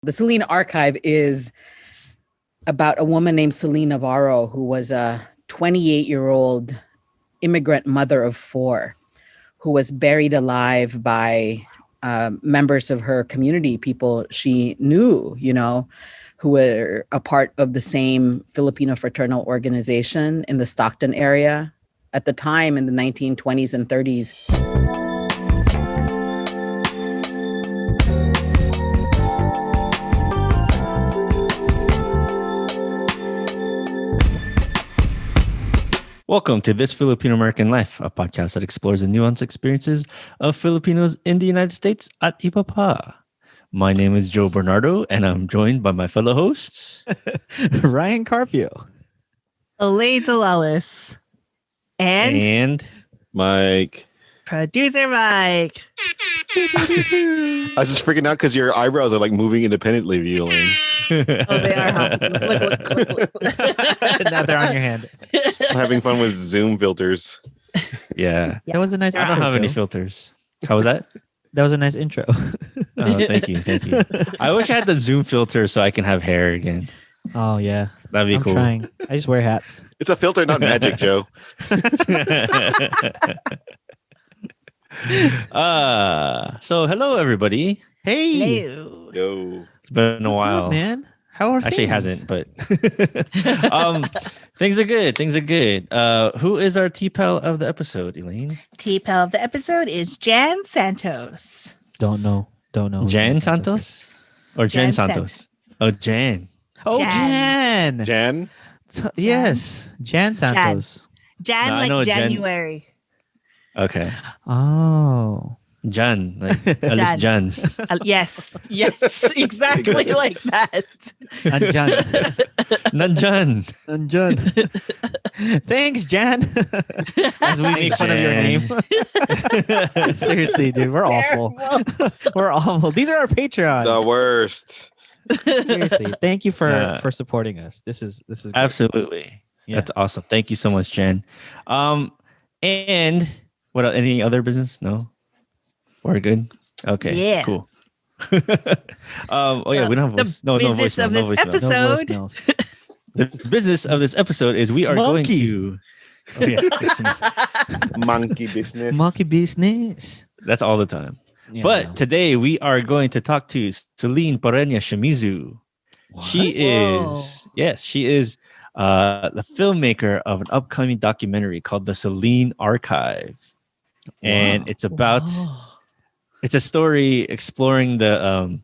The Celine Archive is about a woman named Celine Navarro, who was a 28-year-old immigrant mother of 4 who was buried alive by members of her community, people she knew, who were a part of the same Filipino fraternal organization in the Stockton area at the time in the 1920s and 30s. Welcome to This Filipina American Life, a podcast that explores the nuanced experiences of Filipinos in the United States at iba pa. My name is Joe Bernardo, and I'm joined by my fellow hosts, Ryan Carpio, Elaine Delalis, and Mike. Producer Mike. I was just freaking out because your eyebrows are like moving independently of you, Elaine. Oh, they are. Huh? Look. Now they're on your hand. I'm having fun with Zoom filters. Yeah. That was a nice. I don't have any filters. How was that? That was a nice intro. Oh, thank you. I wish I had the Zoom filter so I can have hair again. Oh yeah, That'd be I'm cool. trying. I just wear hats. It's a filter, not magic, Joe. So hello everybody. Hey, Hello. Yo. It's been a what's while. up, man? How are Actually, things? hasn't, but things are good. Who is our TFAL of the episode, Elaine? TFAL of the episode is Jan Santos. Don't know. who Jan is. Santos or Jen Jan Santos? Oh, Jan. Oh, Jan. Jan. Jan? Yes, Jan Santos. Jan, No, I know like Jan. January. Okay, Oh, Jan, like Alice Jan. Yes, exactly like that. and Jan. Nanjan. And Jan. Thanks, Jan. As we make fun of your Jan. name. Seriously, dude, we're awful. We're awful. These are our Patreons. The worst. Seriously, thank you Yeah. for supporting us. This is great. Absolutely. Yeah. That's awesome. Thank you so much, Jan. And what? Any other business? No, we're good. Okay. Yeah. Cool. Oh yeah, we don't have The voice. No business voicemail. of No this voicemail. episode- No Episode. voicemails. The business of this episode is we are Monkey. going to. Oh, yeah. Monkey business. Monkey business. That's all the time. Yeah, But today we are going to talk to Celine Parenya Shimizu. She is the filmmaker of an upcoming documentary called The Celine Archive. And it's about it's a story exploring the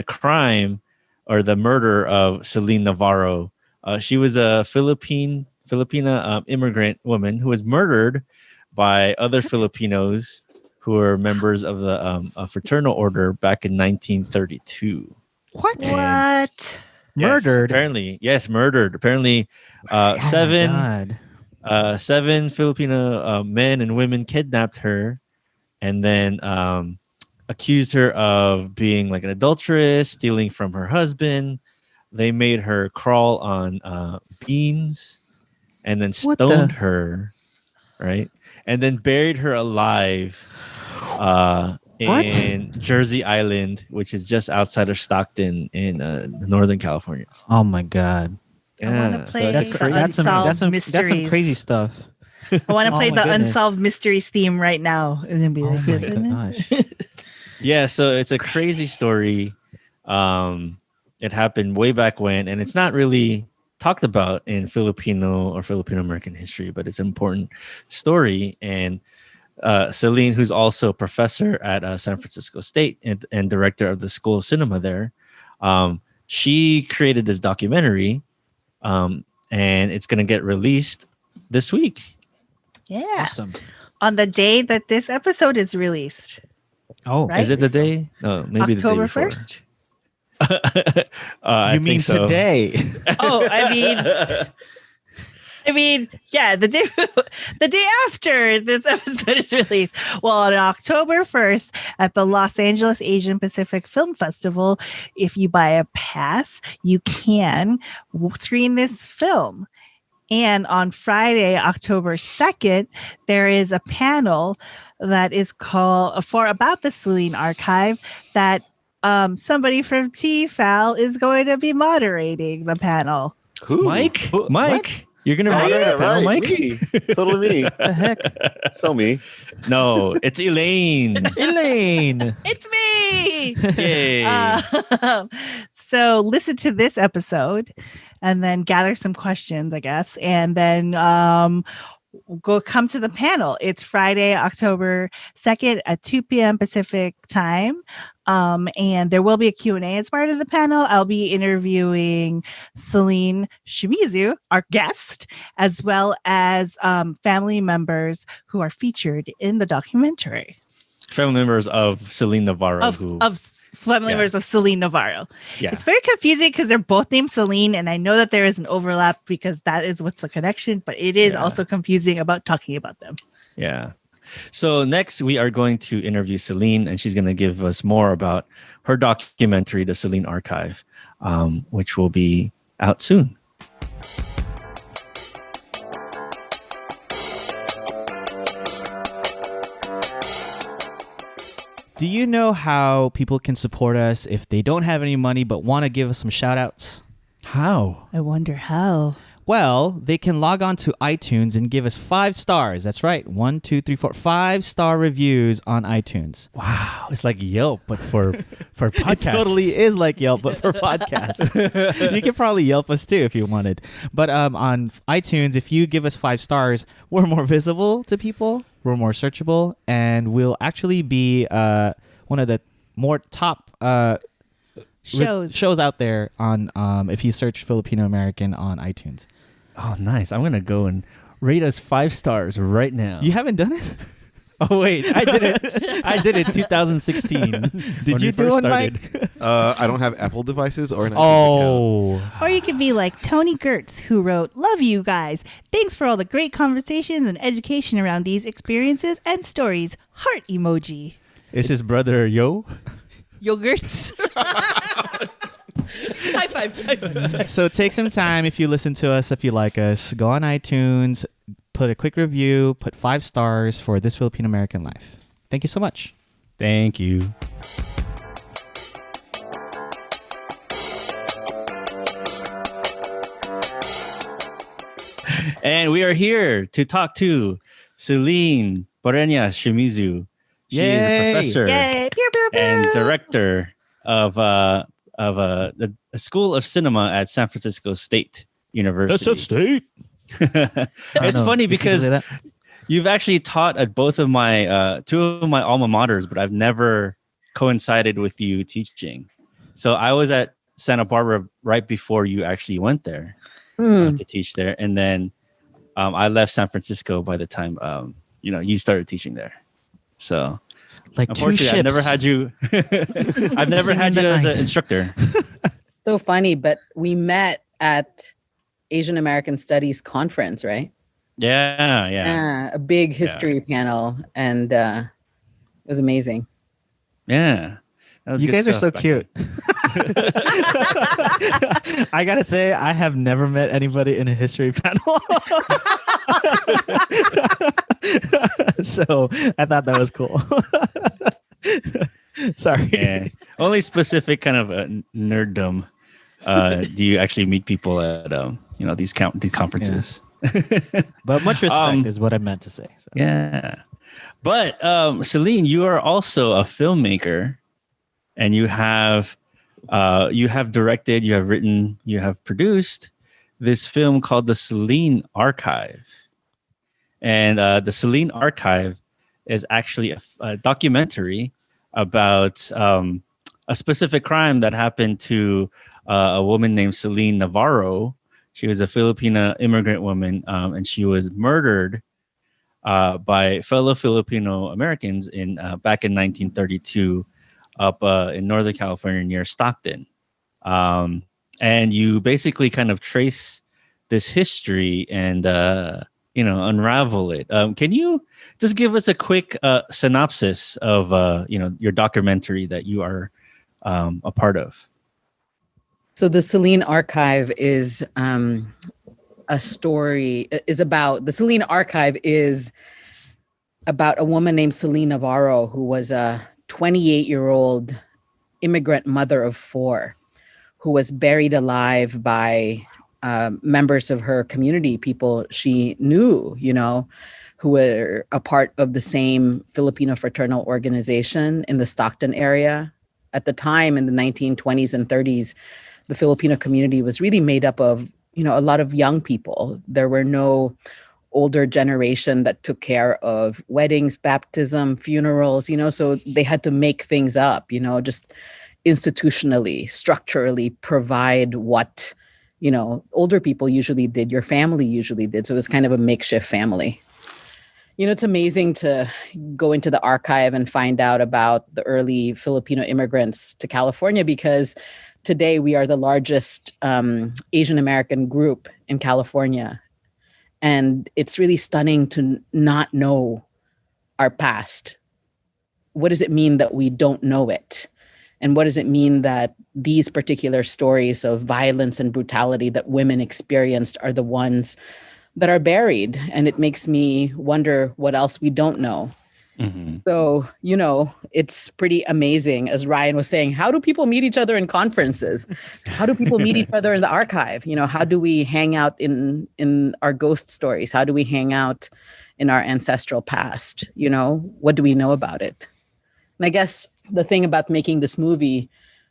crime or the murder of Celine Navarro. She was a Filipina immigrant woman who was murdered by other Filipinos who were members of the fraternal order back in 1932. What? And- What? Murdered? Yes, murdered. Apparently, seven God. seven Filipino men and women kidnapped her and then accused her of being like an adulteress, stealing from her husband. They made her crawl on beans and then What stoned the- her, right? And then buried her alive in Jersey Island, which is just outside of Stockton in Northern California. Oh my God. I wanna Yeah, so play it's the crazy. That's some Mysteries. crazy stuff. I want to Oh play my the goodness. Unsolved Mysteries theme right now. And then be Oh like, my gosh. Yeah, so it's a crazy story. It happened way back when, and it's not really talked about in Filipino or Filipino American history, but it's an important story. And Celine, who's also a professor at San Francisco State and director of the School of Cinema there, she created this documentary, and it's going to get released this week. Yeah. Awesome. On the day that this episode is released. Oh, Right? Is it the day? No, maybe October the day before. 1st. I you mean think so. today? Oh, I mean, yeah, the day after this episode is released. Well, on October 1st at the Los Angeles Asian Pacific Film Festival, if you buy a pass, you can screen this film. And on Friday, October 2nd, there is a panel that is called about the Celine Archive that somebody from TFAL is going to be moderating the panel. Who? Mike? Who- Mike? You're going to Oh, moderate yeah, the panel, right. Mike? Me. Totally me. The heck? So me. No, it's Elaine. Elaine. It's me. Yay. So listen to this episode and then gather some questions, I guess, and then come to the panel. It's Friday, October 2nd at 2 p.m. Pacific time. And there will be a Q&A as part of the panel. I'll be interviewing Celine Shimizu, our guest, as well as family members who are featured in the documentary. Family members of Celine Navarro. Of family members of Celine Navarro. Yeah. It's very confusing because they're both named Celine, and I know that there is an overlap because that is what's the connection, but it is also confusing about talking about them. Yeah. So next we are going to interview Celine, and she's going to give us more about her documentary, The Celine Archive, which will be out soon. Do you know how people can support us if they don't have any money but want to give us some shout outs? How? I wonder how. Well, they can log on to iTunes and give us 5 stars. That's right. 1, 2, 3, 4, 5-star reviews on iTunes. Wow. It's like Yelp, but for podcasts. It totally is like Yelp, but for podcasts. You could probably Yelp us too if you wanted. But on iTunes, if you give us 5 stars, we're more visible to people. We're more searchable, and we'll actually be one of the more top shows out there on if you search Filipino American on iTunes. Oh, nice. I'm going to go and rate us 5 stars right now. You haven't done it? Oh, wait. I did it. I did it 2016. Did you do one, Mike? I don't have Apple devices or an iTunes account. Or you could be like Tony Gertz, who wrote, "Love you guys. Thanks for all the great conversations and education around these experiences and stories. Heart emoji." Is his brother Yo? Yogurts. High five. So take some time if you listen to us, if you like us. Go on iTunes, put a quick review, put 5 stars for This Filipino American Life. Thank you so much. Thank you. And we are here to talk to Celine Shimizu. She is a professor Yay. Pew, pew, pew. and director of the School of Cinema at San Francisco State University. State. It's funny because you've actually taught at both of my 2 of my alma maters, but I've never coincided with you teaching. So I was at Santa Barbara right before you actually went there to teach there, and then I left San Francisco by the time you started teaching there. So Like 2 ships. I've never had you. I've never had you as an instructor. So funny, but we met at Asian American Studies conference, right? Yeah. A big history panel, and it was amazing. Yeah. That was You good guys are stuff so back cute. I gotta say, I have never met anybody in a history panel. So I thought that was cool. Sorry. Yeah. Only specific kind of nerddom do you actually meet people at these conferences. But much respect is what I meant to say. So. Yeah. But Celine, you are also a filmmaker, and you have directed, you have written, you have produced this film called The Celine Archive. And the Celine Archive is actually a documentary about a specific crime that happened to a woman named Celine Navarro. She was a Filipina immigrant woman, and she was murdered by fellow Filipino Americans back in 1932 up in Northern California near Stockton. And you basically kind of trace this history and unravel it. Can you just give us a quick synopsis of your documentary that you are a part of? So the Celine Archive is a story the Celine Archive is about a woman named Celine Navarro, who was a 28-year-old immigrant mother of four who was buried alive by members of her community, people she knew, who were a part of the same Filipino fraternal organization in the Stockton area. At the time, in the 1920s and 30s, the Filipino community was really made up of, a lot of young people. There were no older generation that took care of weddings, baptism, funerals, so they had to make things up, just institutionally, structurally provide what, older people usually did, your family usually did. So it was kind of a makeshift family. It's amazing to go into the archive and find out about the early Filipino immigrants to California, because today we are the largest Asian American group in California. And it's really stunning to not know our past. What does it mean that we don't know it? And what does it mean that these particular stories of violence and brutality that women experienced are the ones that are buried? And it makes me wonder what else we don't know. Mm-hmm. So, it's pretty amazing. As Ryan was saying, how do people meet each other in conferences? How do people meet each other in the archive? How do we hang out in our ghost stories? How do we hang out in our ancestral past? What do we know about it? And I guess the thing about making this movie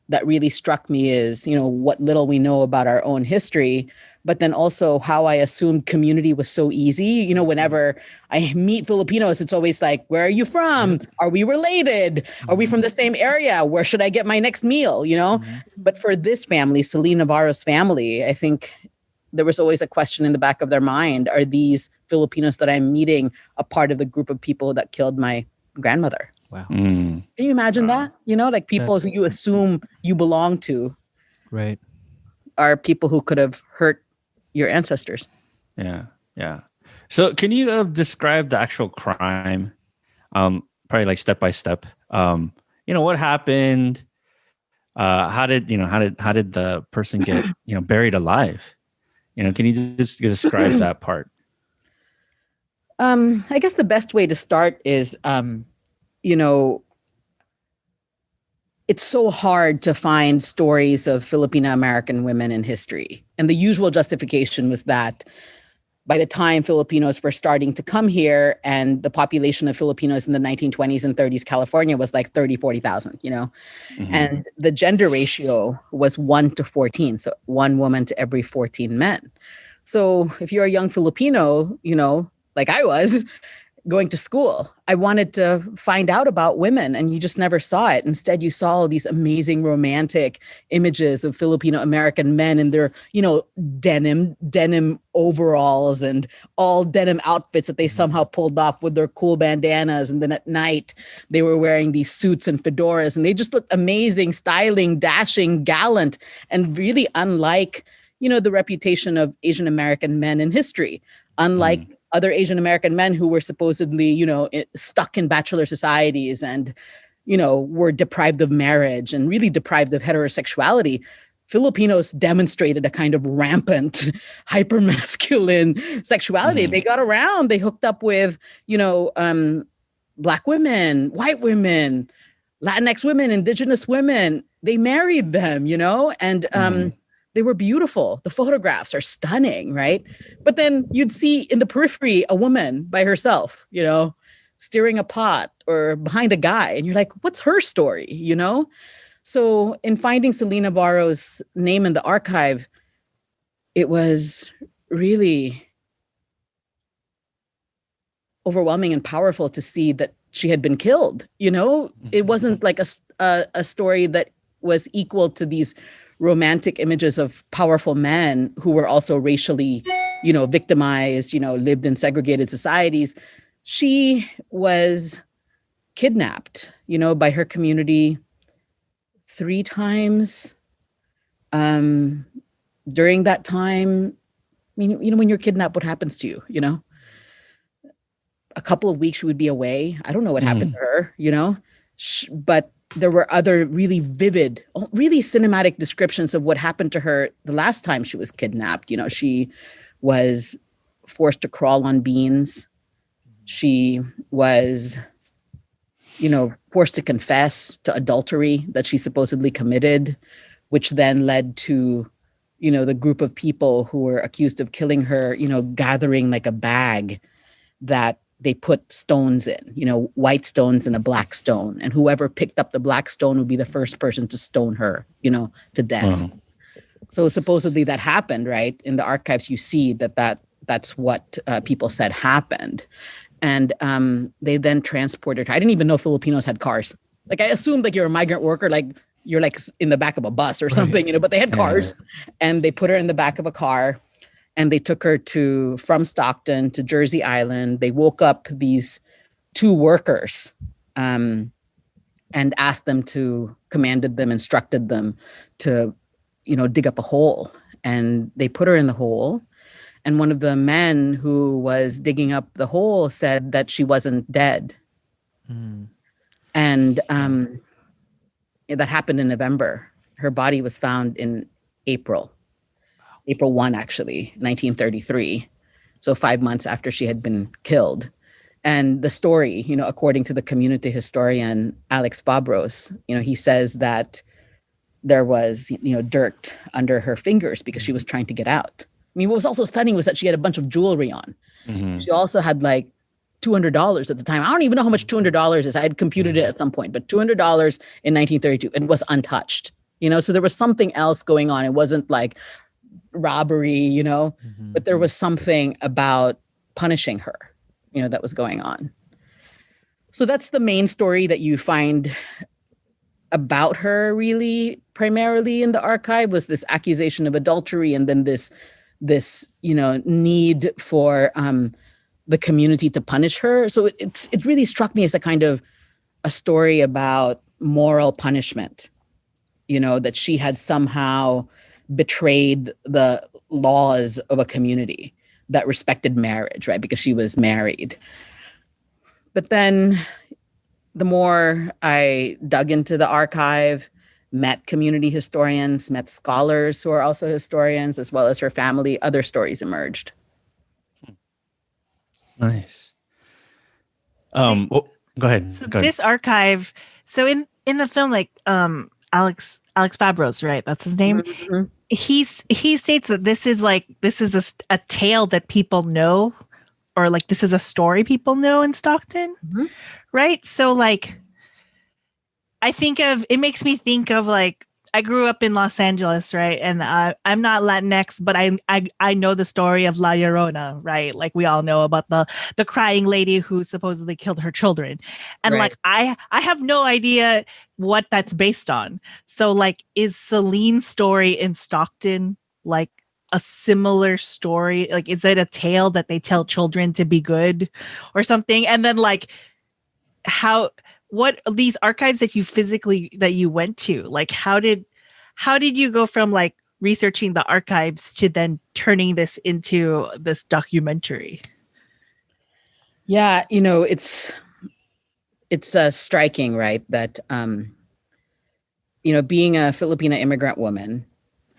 that really struck me is, what little we know about our own history, but then also how I assumed community was so easy. Whenever I meet Filipinos, it's always like, where are you from? Are we related? Are we from the same area? Where should I get my next meal? But for this family, Celine Navarro's family, I think there was always a question in the back of their mind. Are these Filipinos that I'm meeting a part of the group of people that killed my grandmother? Wow. Can you imagine that? Like people who you assume you belong to, right, are people who could have hurt your ancestors. Yeah. So can you describe the actual crime? Probably like step by step. What happened? How did the person get buried alive? Can you just describe that part? I guess the best way to start is it's so hard to find stories of Filipina American women in history. And the usual justification was that by the time Filipinos were starting to come here, and the population of Filipinos in the 1920s and 30s, California was like 30, 40,000, Mm-hmm. And the gender ratio was 1 to 14. So 1 woman to every 14 men. So if you're a young Filipino, like I was, going to school, I wanted to find out about women, and you just never saw it. Instead, you saw all these amazing romantic images of Filipino American men in their, denim overalls and all denim outfits that they somehow pulled off with their cool bandanas. And then at night, they were wearing these suits and fedoras, and they just looked amazing, styling, dashing, gallant, and really unlike, the reputation of Asian American men in history. Unlike other Asian American men who were supposedly, stuck in bachelor societies and, were deprived of marriage and really deprived of heterosexuality, Filipinos demonstrated a kind of rampant, hypermasculine sexuality. They got around. They hooked up with, Black women, white women, Latinx women, indigenous women. They married them, and they were beautiful. The photographs are stunning, right? But then you'd see in the periphery a woman by herself, steering a pot or behind a guy. And you're like, what's her story, So in finding Celine Navarro's name in the archive, it was really overwhelming and powerful to see that she had been killed. It wasn't like a story that was equal to these romantic images of powerful men who were also racially, victimized, lived in segregated societies. She was kidnapped, by her community 3 times. During that time, when you're kidnapped, what happens to you, A couple of weeks she would be away. I don't know what happened to her, but there were other really vivid, really cinematic descriptions of what happened to her the last time she was kidnapped. She was forced to crawl on beans. She was forced to confess to adultery that she supposedly committed, which then led to, the group of people who were accused of killing her, gathering like a bag that they put stones in, white stones and a black stone. And whoever picked up the black stone would be the first person to stone her, to death. Wow. So supposedly that happened, right? In the archives, you see that's what people said happened. And they then transported her. I didn't even know Filipinos had cars. Like, I assumed like you're a migrant worker, like you're like in the back of a bus or something, but they had cars. And they put her in the back of a car. And they took her from Stockton to Jersey Island. They woke up these two workers and commanded them, instructed them to, dig up a hole. And they put her in the hole. And one of the men who was digging up the hole said that she wasn't dead. And that happened in November. Her body was found in April 1, actually, 1933. So 5 months after she had been killed. And the story, according to the community historian, Alex Babros, he says that there was, dirt under her fingers because she was trying to get out. I mean, what was also stunning was that she had a bunch of jewelry on. Mm-hmm. She also had like $200 at the time. I don't even know how much $200 is. I had computed it at some point, but $200 in 1932, it was untouched. So there was something else going on. It wasn't like robbery, but there was something about punishing her, that was going on. So that's the main story that you find about her, really, primarily in the archive, was this accusation of adultery, and then this need for the community to punish her. So it really struck me as a kind of a story about moral punishment, that she had somehow betrayed the laws of a community that respected marriage, right? Because she was married. But then the more I dug into the archive, met community historians, met scholars who are also historians, as well as her family, other stories emerged. Nice. Go ahead. So Go ahead. this archive, so in the film, like Alex Fabros, right? That's his name. Mm-hmm. He states that this is a tale that people know, or like this is a story people know in Stockton, right? So like, it makes me think of like, I grew up in Los Angeles, right? And I'm not Latinx, but I know the story of La Llorona, right? Like we all know about the crying lady who supposedly killed her children. And right. like, I have no idea what that's based on. So like, is Celine's story in Stockton like a similar story? Like, is it a tale that they tell children to be good or something? And then like, what these archives that you went to, like how did you go from like researching the archives to then turning this into this documentary? Yeah, it's striking, right, that being a Filipina immigrant woman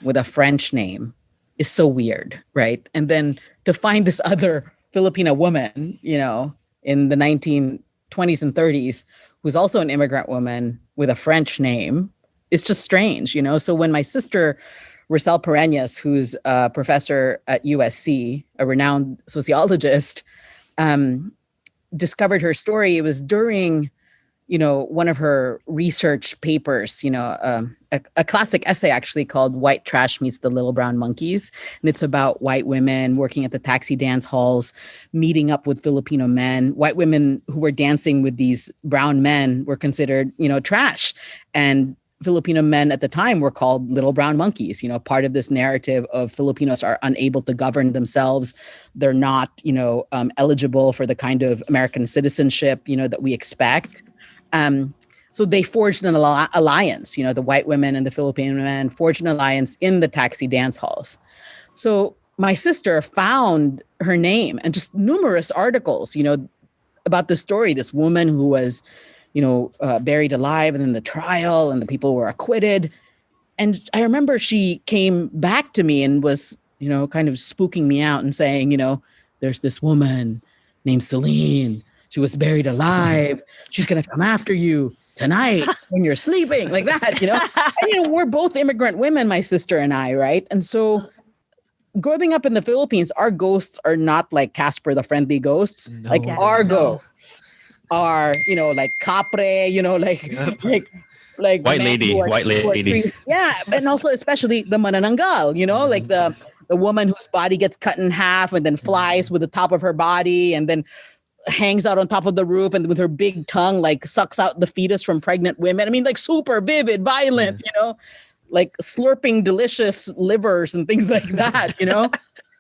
with a French name is so weird, right? And then to find this other Filipina woman, in the 1920s and 30s, who's also an immigrant woman with a French name, it's just strange, So when my sister, Rosel Pereñas, who's a professor at USC, a renowned sociologist, discovered her story, it was during, one of her research papers, a classic essay actually called White Trash Meets the Little Brown Monkeys. And it's about white women working at the taxi dance halls, meeting up with Filipino men. White women who were dancing with these brown men were considered, trash. And Filipino men at the time were called little brown monkeys, part of this narrative of Filipinos are unable to govern themselves. They're not, eligible for the kind of American citizenship, that we expect. So they forged an alliance, the white women and the Filipino men forged an alliance in the taxi dance halls. So my sister found her name and just numerous articles, about the story, this woman who was, buried alive, and then the trial, and the people were acquitted. And I remember she came back to me and was, kind of spooking me out and saying, there's this woman named Celine, She was buried alive. She's going to come after you tonight when you're sleeping, like that, you know? And, we're both immigrant women, my sister and I, right? And so growing up in the Philippines, our ghosts are not like Casper the Friendly Ghosts. No, like they're our not. ghosts are, like Capre, like White men lady, who are- white who are lady. treated- yeah, and also especially the manananggal, like the woman whose body gets cut in half and then flies with the top of her body and then hangs out on top of the roof and with her big tongue like sucks out the fetus from pregnant women. I mean, like super vivid, violent, like slurping delicious livers and things like that,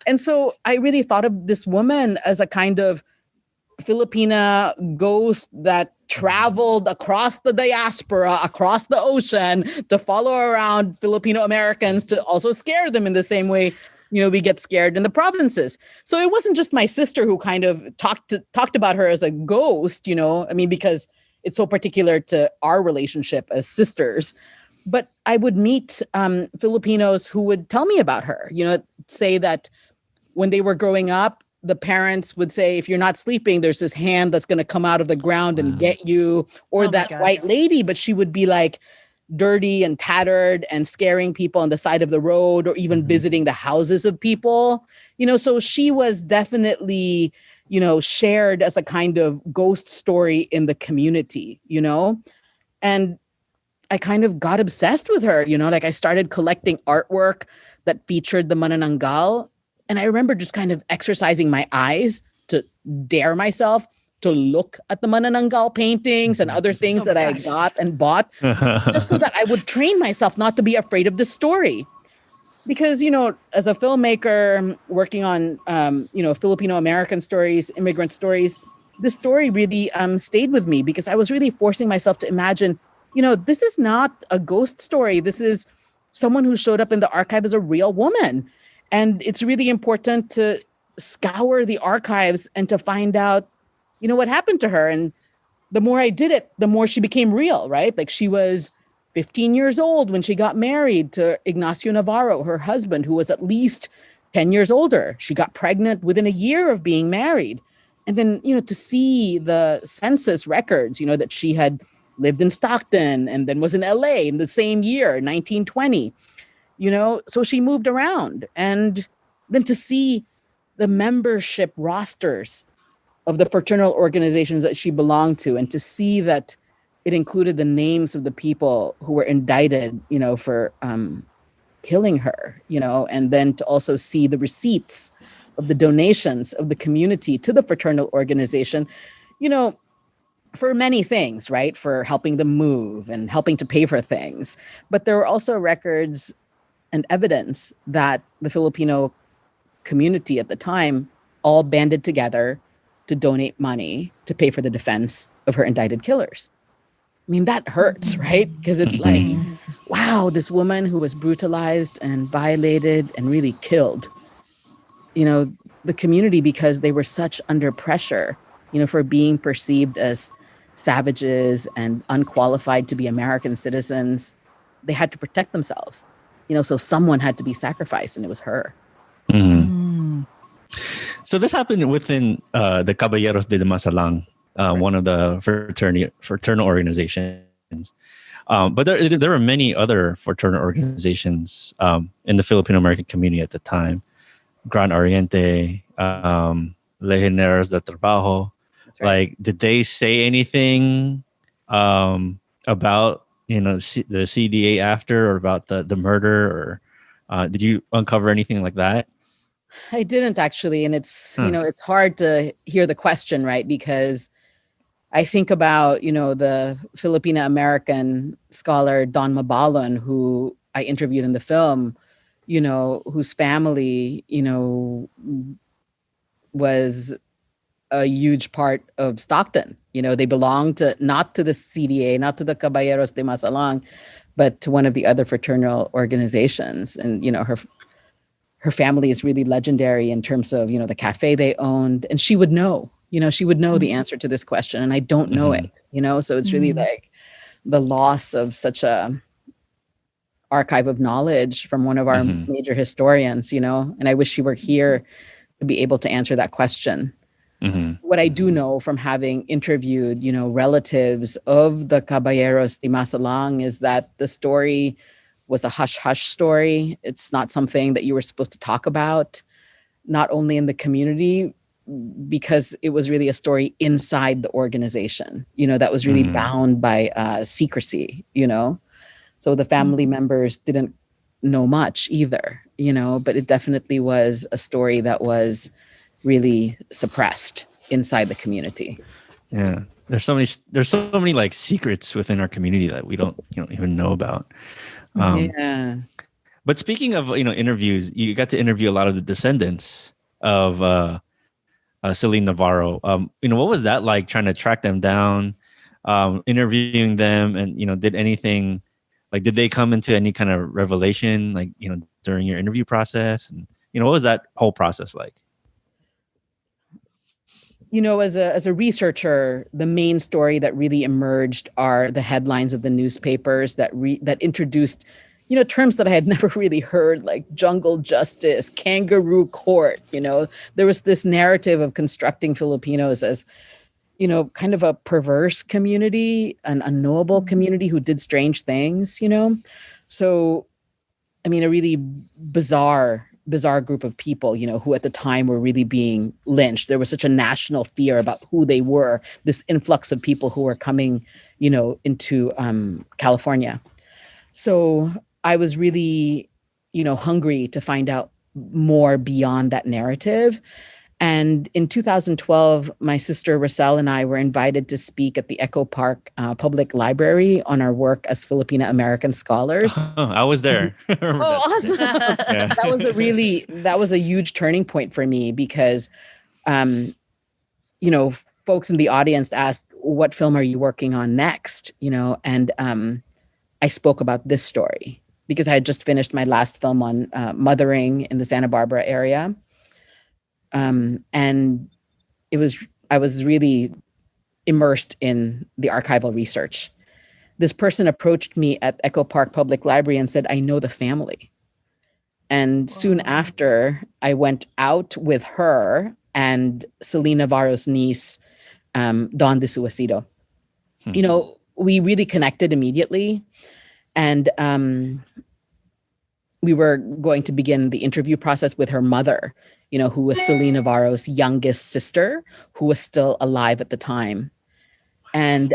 And so I really thought of this woman as a kind of Filipina ghost that traveled across the diaspora, across the ocean to follow around Filipino Americans to also scare them in the same way, we get scared in the provinces. So it wasn't just my sister who kind of talked about her as a ghost, I mean, because it's so particular to our relationship as sisters. But I would meet Filipinos who would tell me about her, say that when they were growing up, the parents would say, if you're not sleeping, there's this hand that's going to come out of the ground and get you, or Oh my that gosh. white lady, but she would be like dirty and tattered and scaring people on the side of the road or even visiting the houses of people, so she was definitely, shared as a kind of ghost story in the community, and I kind of got obsessed with her, like I started collecting artwork that featured the manananggal. And I remember just kind of exercising my eyes to dare myself to look at the manananggal paintings and other things that I got and bought, just so that I would train myself not to be afraid of the story. Because, as a filmmaker working on, Filipino American stories, immigrant stories, this story really stayed with me because I was really forcing myself to imagine, this is not a ghost story. This is someone who showed up in the archive as a real woman. And it's really important to scour the archives and to find out, what happened to her. And the more I did it, the more she became real, right? Like she was 15 years old when she got married to Ignacio Navarro, her husband, who was at least 10 years older. She got pregnant within a year of being married. And then, to see the census records, that she had lived in Stockton and then was in LA in the same year, 1920. So she moved around, and then to see the membership rosters of the fraternal organizations that she belonged to, and to see that it included the names of the people who were indicted, for killing her, and then to also see the receipts of the donations of the community to the fraternal organization, for many things, right? For helping them move and helping to pay for things. But there were also records and evidence that the Filipino community at the time all banded together to donate money to pay for the defense of her indicted killers. I mean, that hurts, right? Because it's like, wow, this woman who was brutalized and violated and really killed, the community, because they were such under pressure, for being perceived as savages and unqualified to be American citizens. They had to protect themselves. So someone had to be sacrificed, and it was her. So this happened within the Caballeros de Masalang, one of the fraternal organizations. But there were many other fraternal organizations in the Filipino American community at the time. Gran Oriente, Legioneros de Trabajo. That's right. Like, did they say anything about the CDA after, or about the murder, or did you uncover anything like that? I didn't actually. And it's, it's hard to hear the question, right? Because I think about, the Filipina American scholar, Don Mabalon, who I interviewed in the film, whose family, was a huge part of Stockton. They belonged not to the CDA, not to the Caballeros de Masalang, but to one of the other fraternal organizations. And, her family is really legendary in terms of, the cafe they owned. And she would know, the answer to this question. And I don't know it, so it's really like the loss of such a archive of knowledge from one of our major historians, and I wish she were here to be able to answer that question. What I do know from having interviewed, relatives of the Caballeros de Masalang is that the story was a hush-hush story. It's not something that you were supposed to talk about, not only in the community, because it was really a story inside the organization, that was really bound by secrecy, So the family members didn't know much either, but it definitely was a story that was really suppressed inside the community. Yeah. There's so many like secrets within our community that we don't even know about. Yeah. But speaking of, interviews, you got to interview a lot of the descendants of Celine Navarro. What was that like, trying to track them down, interviewing them, and did anything, like, did they come into any kind of revelation, like, during your interview process? And what was that whole process like? As a researcher, the main story that really emerged are the headlines of the newspapers that introduced, terms that I had never really heard, like jungle justice, kangaroo court. There was this narrative of constructing Filipinos as, kind of a perverse community, an unknowable community who did strange things, So, a really bizarre group of people, who at the time were really being lynched. There was such a national fear about who they were, this influx of people who were coming, into California. So I was really, hungry to find out more beyond that narrative. And in 2012, my sister Roselle and I were invited to speak at the Echo Park Public Library on our work as Filipina American scholars. Oh, I was there. Oh, awesome. Yeah. That was a huge turning point for me because, folks in the audience asked, what film are you working on next? And I spoke about this story because I had just finished my last film on mothering in the Santa Barbara area. And I was really immersed in the archival research. This person approached me at Echo Park Public Library and said, I know the family. And soon after, I went out with her and Celine Navarro's niece, Dawn de Suicido. We really connected immediately. And we were going to begin the interview process with her mother, who was Celine Navarro's youngest sister, who was still alive at the time. And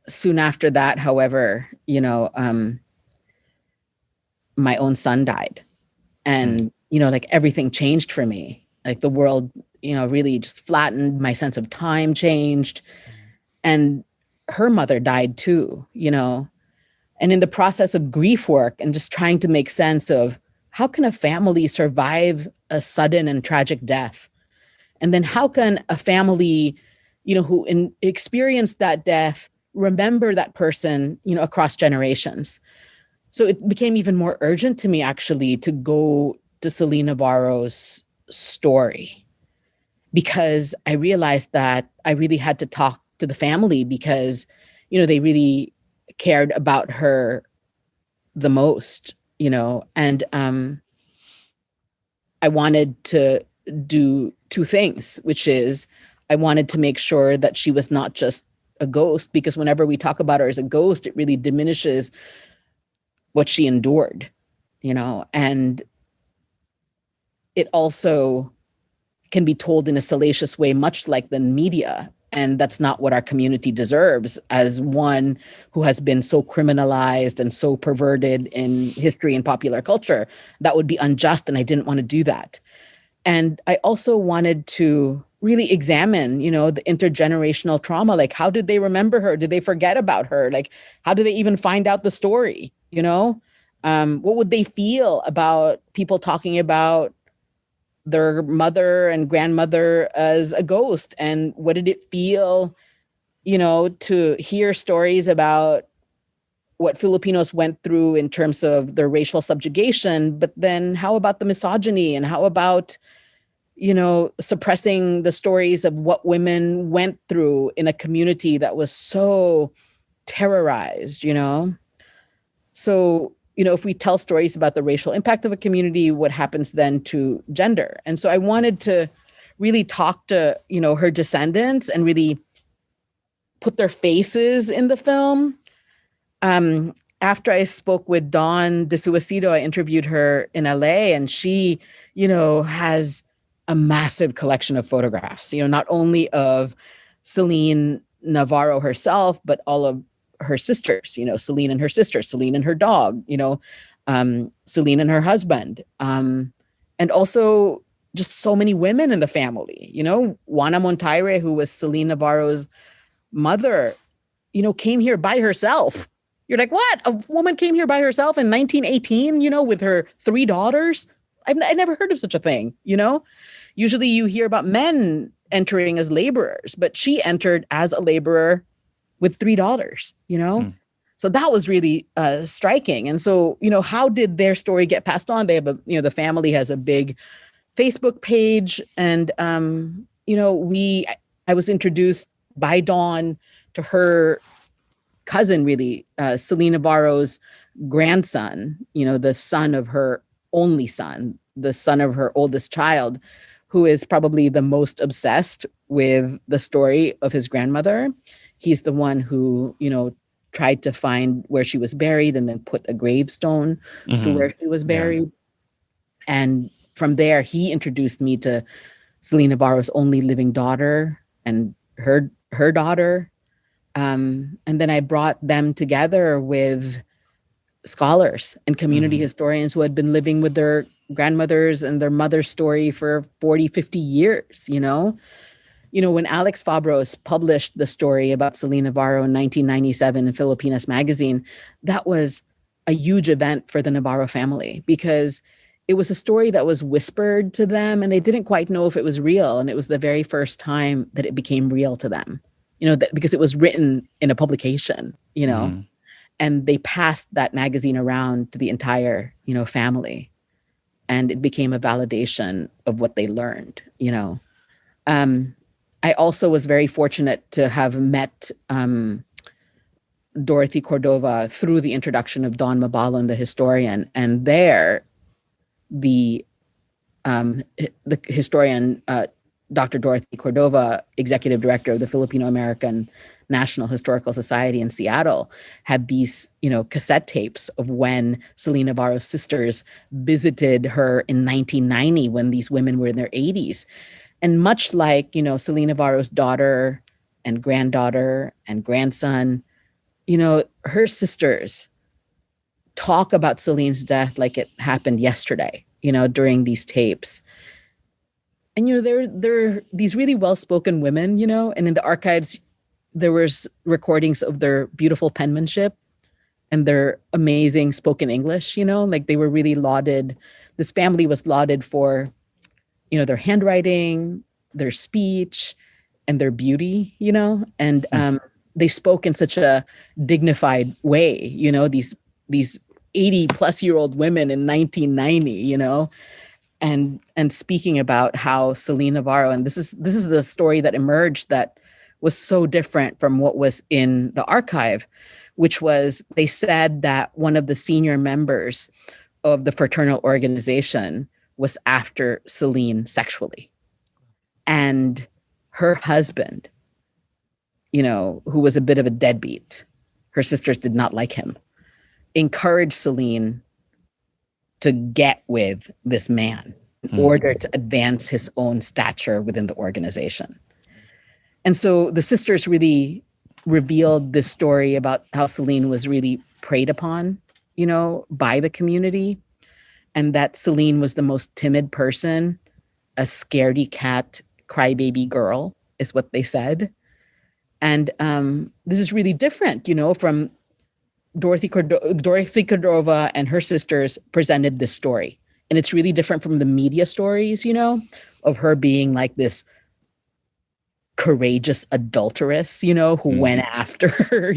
soon after that, however, my own son died. And, like everything changed for me. Like the world, really just flattened. My sense of time changed. And her mother died too, And in the process of grief work and just trying to make sense of how can a family survive a sudden and tragic death? And then how can a family, who experienced that death, remember that person, across generations? So it became even more urgent to me, actually, to go to Celine Navarro's story, because I realized that I really had to talk to the family because, they really cared about her the most, and I wanted to do two things, which is I wanted to make sure that she was not just a ghost, because whenever we talk about her as a ghost, it really diminishes what she endured, and it also can be told in a salacious way, much like the media. And that's not what our community deserves, as one who has been so criminalized and so perverted in history and popular culture. That would be unjust, and I didn't want to do that. And I also wanted to really examine, the intergenerational trauma. Like, how did they remember her? Did they forget about her? Like, how do they even find out the story? What would they feel about people talking about their mother and grandmother as a ghost? And what did it feel, to hear stories about what Filipinos went through in terms of their racial subjugation? But then how about the misogyny, and how about, suppressing the stories of what women went through in a community that was so terrorized, So, if we tell stories about the racial impact of a community, what happens then to gender? And so I wanted to really talk to, her descendants and really put their faces in the film. After I spoke with Dawn De Suicido, I interviewed her in LA, and she, has a massive collection of photographs, not only of Celine Navarro herself, but all of her sisters, Celine and her sister, Celine and her dog, Celine and her husband. And also just so many women in the family, Juana Montaire, who was Celine Navarro's mother, came here by herself. You're like, what? A woman came here by herself in 1918, with her 3 daughters? I never heard of such a thing, Usually you hear about men entering as laborers, but she entered as a laborer with 3 daughters, So that was really striking. And so, how did their story get passed on? They have the family has a big Facebook page. And, I was introduced by Dawn to her cousin, really, Celine Navarro's grandson, the son of her only son, the son of her oldest child, who is probably the most obsessed with the story of his grandmother. He's the one who, tried to find where she was buried and then put a gravestone to where she was buried. Yeah. And from there, he introduced me to Celine Navarro's only living daughter and her daughter. And then I brought them together with scholars and community historians who had been living with their grandmothers and their mother's story for 40, 50 years, when Alex Fabros published the story about Celine Navarro in 1997 in Filipinas magazine, that was a huge event for the Navarro family because it was a story that was whispered to them and they didn't quite know if it was real. And it was the very first time that it became real to them, because it was written in a publication, and they passed that magazine around to the entire, family. And it became a validation of what they learned, I also was very fortunate to have met Dorothy Cordova through the introduction of Don Mabalon, the historian. And there, the historian, Dr. Dorothy Cordova, executive director of the Filipino American National Historical Society in Seattle, had these, cassette tapes of when Celine Navarro's sisters visited her in 1990 when these women were in their 80s. And much like, Celine Navarro's daughter and granddaughter and grandson, her sisters talk about Celine's death like it happened yesterday, during these tapes. And, they're these really well-spoken women, and in the archives, there was recordings of their beautiful penmanship and their amazing spoken English, like they were really lauded. This family was lauded for, their handwriting, their speech, and their beauty, and they spoke in such a dignified way, these 80-plus-year-old women in 1990, and speaking about how Celine Navarro, and this is the story that emerged that was so different from what was in the archive, which was they said that one of the senior members of the fraternal organization was after Celine sexually. And her husband, who was a bit of a deadbeat, her sisters did not like him, encouraged Celine to get with this man in order to advance his own stature within the organization. And so the sisters really revealed this story about how Celine was really preyed upon, by the community, and that Celine was the most timid person, a scaredy cat, crybaby girl, is what they said. And this is really different, from Dorothy Cordova and her sisters presented this story. And it's really different from the media stories, of her being like this courageous adulteress, who went after,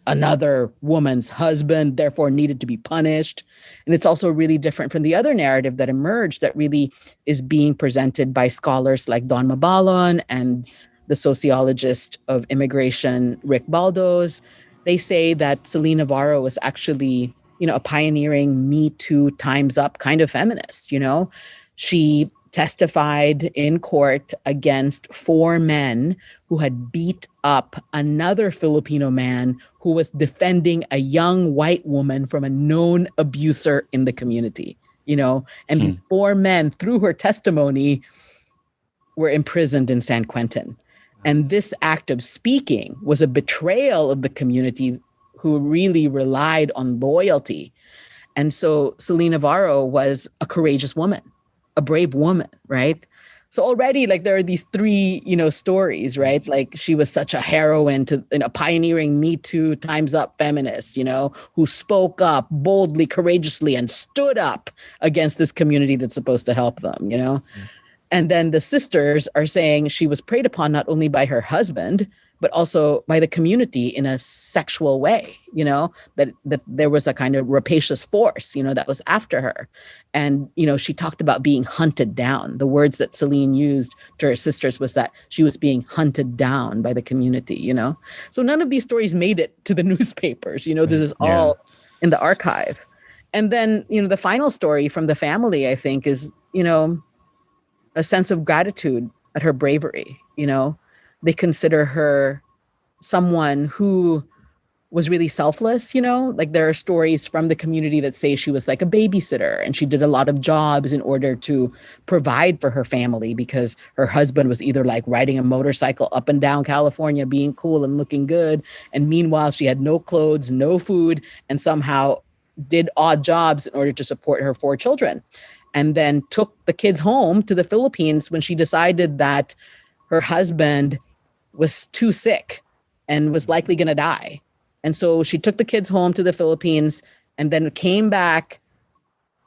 another woman's husband, therefore needed to be punished. And it's also really different from the other narrative that emerged that really is being presented by scholars like Don Mabalon and the sociologist of immigration, Rick Baldos. They say that Celine Navarro was actually, a pioneering Me Too, Time's Up kind of feminist, She testified in court against 4 men who had beat up another Filipino man who was defending a young white woman from a known abuser in the community, and these 4 men, through her testimony, were imprisoned in San Quentin. And this act of speaking was a betrayal of the community who really relied on loyalty. And so Celine Navarro was a courageous woman, a brave woman, right? So already, like, there are these 3, stories, right? Like, she was such a heroine to a pioneering Me Too, Time's Up feminist, who spoke up boldly, courageously, and stood up against this community that's supposed to help them, And then the sisters are saying she was preyed upon not only by her husband, but also by the community in a sexual way, that there was a kind of rapacious force, that was after her. And, she talked about being hunted down. The words that Celine used to her sisters was that she was being hunted down by the community, So none of these stories made it to the newspapers, this is all in the archive. And then, the final story from the family, I think, is, a sense of gratitude at her bravery, They consider her someone who was really selfless, like there are stories from the community that say she was like a babysitter and she did a lot of jobs in order to provide for her family because her husband was either like riding a motorcycle up and down California, being cool and looking good. And meanwhile, she had no clothes, no food, and somehow did odd jobs in order to support her 4 children. And then took the kids home to the Philippines when she decided that her husband was too sick and was likely going to die. And so she took the kids home to the Philippines and then came back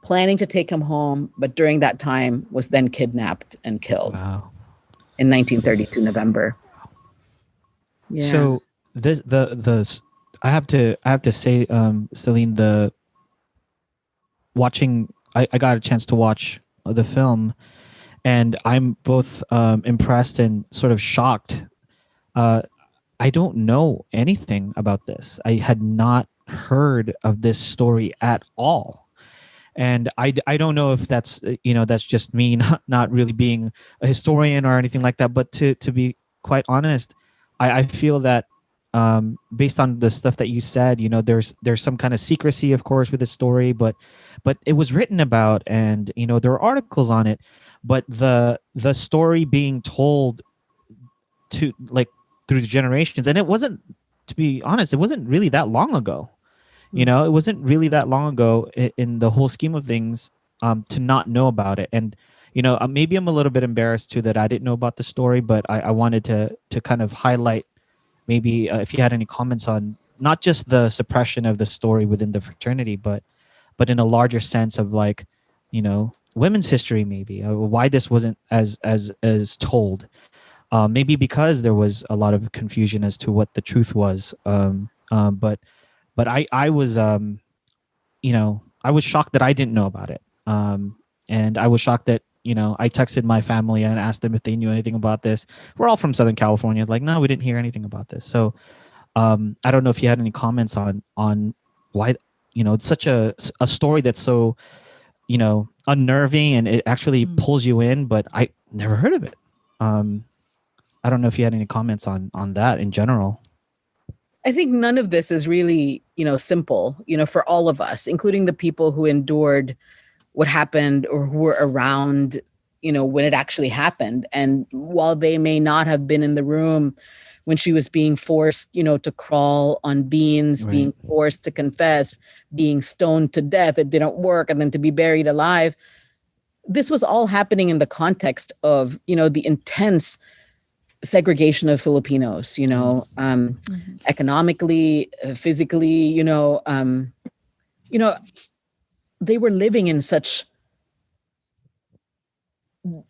planning to take him home. But during that time was then kidnapped and killed. Wow. In 1932, November. Yeah. So this, I have to say, Celine, I got a chance to watch the film, and I'm both impressed and sort of shocked. I don't know anything about this. I had not heard of this story at all. And I don't know if that's, that's just me not really being a historian or anything like that. But to be quite honest, I feel that based on the stuff that you said, there's some kind of secrecy, of course, with the story, but it was written about, and there are articles on it. But the story being told to through the generations, and it wasn't, to be honest, it wasn't really that long ago. It wasn't really that long ago in the whole scheme of things, to not know about it. And maybe I'm a little bit embarrassed too that I didn't know about the story, but I wanted to kind of highlight maybe if you had any comments on not just the suppression of the story within the fraternity, but in a larger sense of women's history, maybe why this wasn't as told. Maybe because there was a lot of confusion as to what the truth was. But I was, I was shocked that I didn't know about it. And I was shocked that, I texted my family and asked them if they knew anything about this. We're all from Southern California. Like, no, we didn't hear anything about this. So I don't know if you had any comments on why, it's such a story that's so, unnerving, and it actually pulls you in, but I never heard of it. I don't know if you had any comments on that in general. I think none of this is really, simple, for all of us, including the people who endured what happened or who were around, when it actually happened. And while they may not have been in the room when she was being forced, to crawl on beans, right, being forced to confess, being stoned to death, it didn't work, and then to be buried alive. This was all happening in the context of, the intense segregation of Filipinos, economically, physically, they were living in such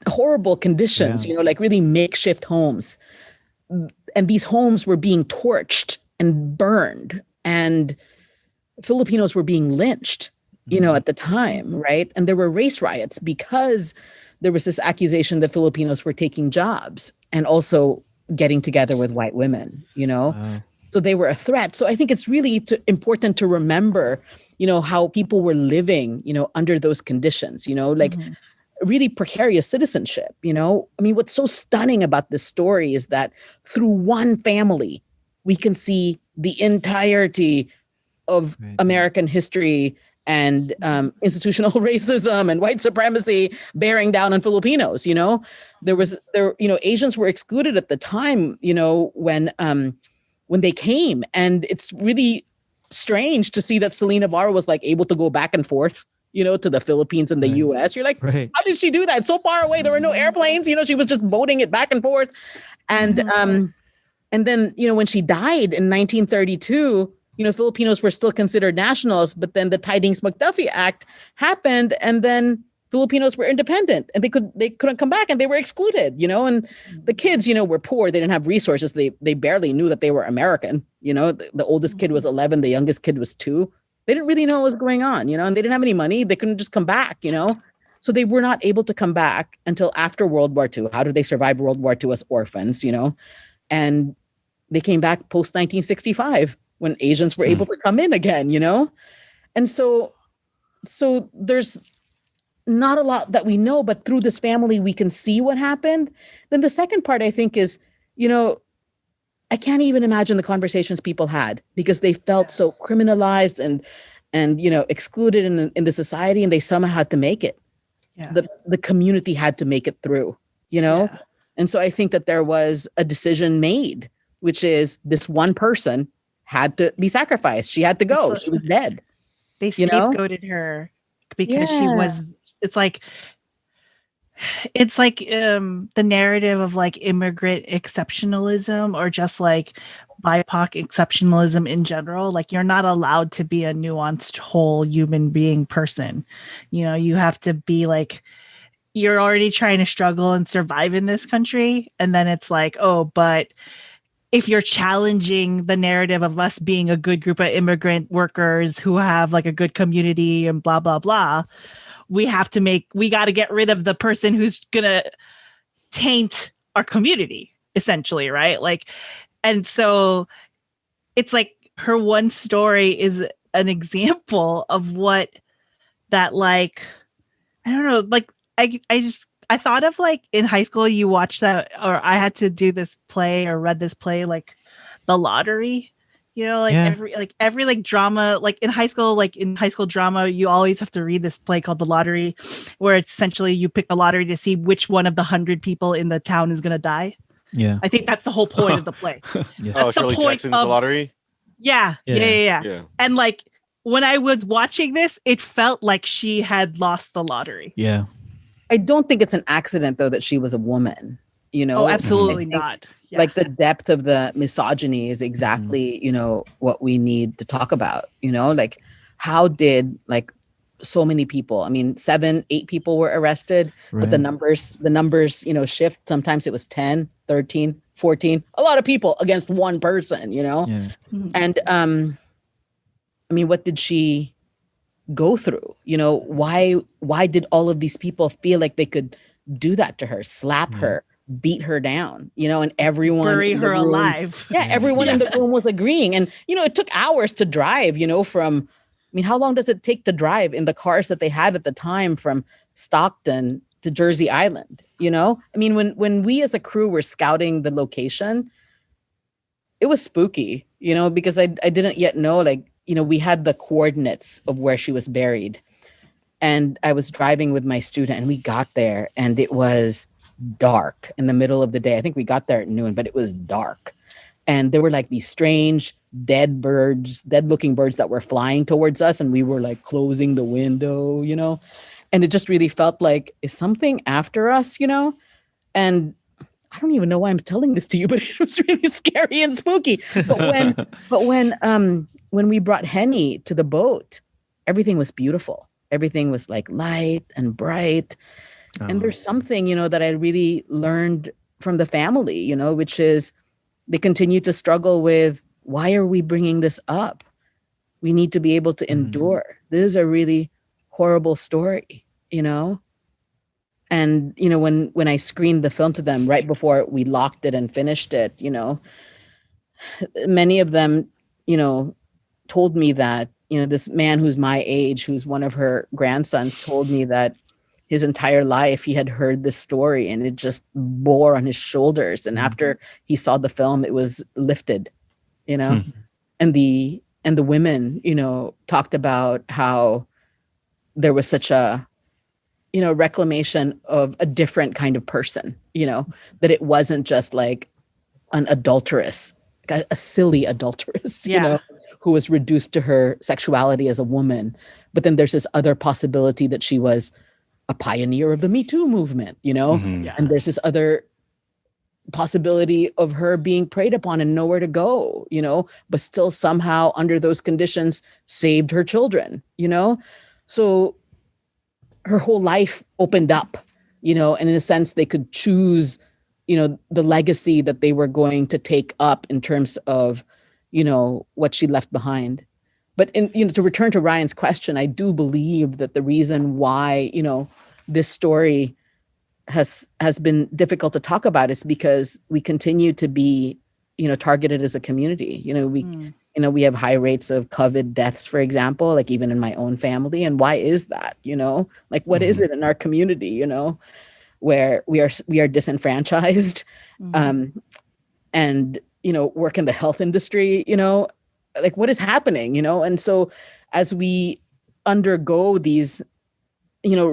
horrible conditions, like really makeshift homes. And these homes were being torched and burned, and Filipinos were being lynched, at the time, right? And there were race riots because there was this accusation that Filipinos were taking jobs and also getting together with white women, Wow. So they were a threat. So I think it's really important to remember, how people were living, under those conditions, really precarious citizenship. You know, I mean, what's so stunning about this story is that through one family, we can see the entirety of American history and institutional racism and white supremacy bearing down on Filipinos. You know, Asians were excluded at the time, you know, when they came, and it's really strange to see that Celine Navarro was like able to go back and forth, you know, to the Philippines and the US. You're like, how did she do that? It's so far away. There were no airplanes, you know, she was just boating it back and forth. And then, you know, when she died in 1932, you know, Filipinos were still considered nationals, but then the Tidings-McDuffie Act happened, and then Filipinos were independent, and they couldn't come back, and they were excluded, you know, and the kids, you know, were poor. They didn't have resources. They barely knew that they were American. You know, the oldest kid was 11. The youngest kid was 2. They didn't really know what was going on, you know, and they didn't have any money. They couldn't just come back, you know. So they were not able to come back until after World War II. How did they survive World War II as orphans, you know? And they came back post 1965 when Asians were able to come in again, you know? And so there's not a lot that we know, but through this family, we can see what happened. Then the second part, I think, is, you know, I can't even imagine the conversations people had, because they felt so criminalized and you know, excluded in the society, and they somehow had to make it. Yeah. The community had to make it through, you know? Yeah. And so I think that there was a decision made, which is this one person had to be sacrificed. She had to go. She was dead. They scapegoated her because she was, it's like the narrative of like immigrant exceptionalism, or just like BIPOC exceptionalism in general. Like, you're not allowed to be a nuanced whole human being person. You know, you have to be like, you're already trying to struggle and survive in this country. And then it's like, oh, but if you're challenging the narrative of us being a good group of immigrant workers who have like a good community and blah, blah, blah, we got to get rid of the person who's going to taint our community, essentially. Right. Like, and so it's like her one story is an example of what that, like, I don't know, like, I thought of, like, in high school, you watched that, or I had to do this play or read this play, like The Lottery, you know, like every drama, like in high school drama, you always have to read this play called The Lottery, where it's essentially you pick the lottery to see which one of the 100 people in the town is going to die. Yeah. I think that's the whole point of the play. That's Shirley Jackson's The Lottery? Yeah. And like, when I was watching this, it felt like she had lost the lottery. Yeah. I don't think it's an accident, though, that she was a woman, you know? Oh, absolutely not. Yeah. Like, the depth of the misogyny is exactly, you know, what we need to talk about, you know? Like, how did, like, so many people, I mean, 7, 8 people were arrested, but the numbers, you know, shift. Sometimes it was 10, 13, 14, a lot of people against one person, you know? Yeah. And, I mean, what did she go through? You know, why did all of these people feel like they could do that to her, slap her, beat her down, you know, and everyone bury her alive. Yeah, everyone in the room was agreeing. And, you know, it took hours to drive, you know, from, I mean, how long does it take to drive in the cars that they had at the time from Stockton to Jersey Island? You know, I mean, when we as a crew were scouting the location, it was spooky, you know, because I didn't yet know, like, you know, we had the coordinates of where she was buried. And I was driving with my student, and we got there, and it was dark in the middle of the day. I think we got there at noon, but it was dark. And there were like these strange dead looking birds that were flying towards us. And we were like closing the window, you know, and it just really felt like, is something after us, you know? And I don't even know why I'm telling this to you, but it was really scary and spooky. But when we brought Henny to the boat, everything was beautiful. Everything was like light and bright. And there's something, you know, that I really learned from the family, you know, which is they continue to struggle with, why are we bringing this up? We need to be able to endure. This is a really horrible story, you know? And, you know, when I screened the film to them right before we locked it and finished it, you know, many of them, you know, told me that, you know, this man who's my age, who's one of her grandsons, told me that his entire life he had heard this story, and it just bore on his shoulders. And after he saw the film, it was lifted, you know. And the women, you know, talked about how there was such a, you know, reclamation of a different kind of person, you know, that it wasn't just like an adulteress, a silly adulteress, you know, who was reduced to her sexuality as a woman. But then there's this other possibility that she was a pioneer of the Me Too movement, you know, and there's this other possibility of her being preyed upon and nowhere to go, you know, but still somehow under those conditions saved her children, you know. So her whole life opened up, you know, and in a sense they could choose, you know, the legacy that they were going to take up in terms of, you know, what she left behind. But in, you know, to return to Ryan's question, I do believe that the reason why, you know, this story has been difficult to talk about is because we continue to be, you know, targeted as a community. You know, we have high rates of COVID deaths, for example, like even in my own family. And why is that? You know, like what is it in our community, you know, where we are disenfranchised, and, you know, work in the health industry, you know, like what is happening, you know? And so as we undergo these, you know,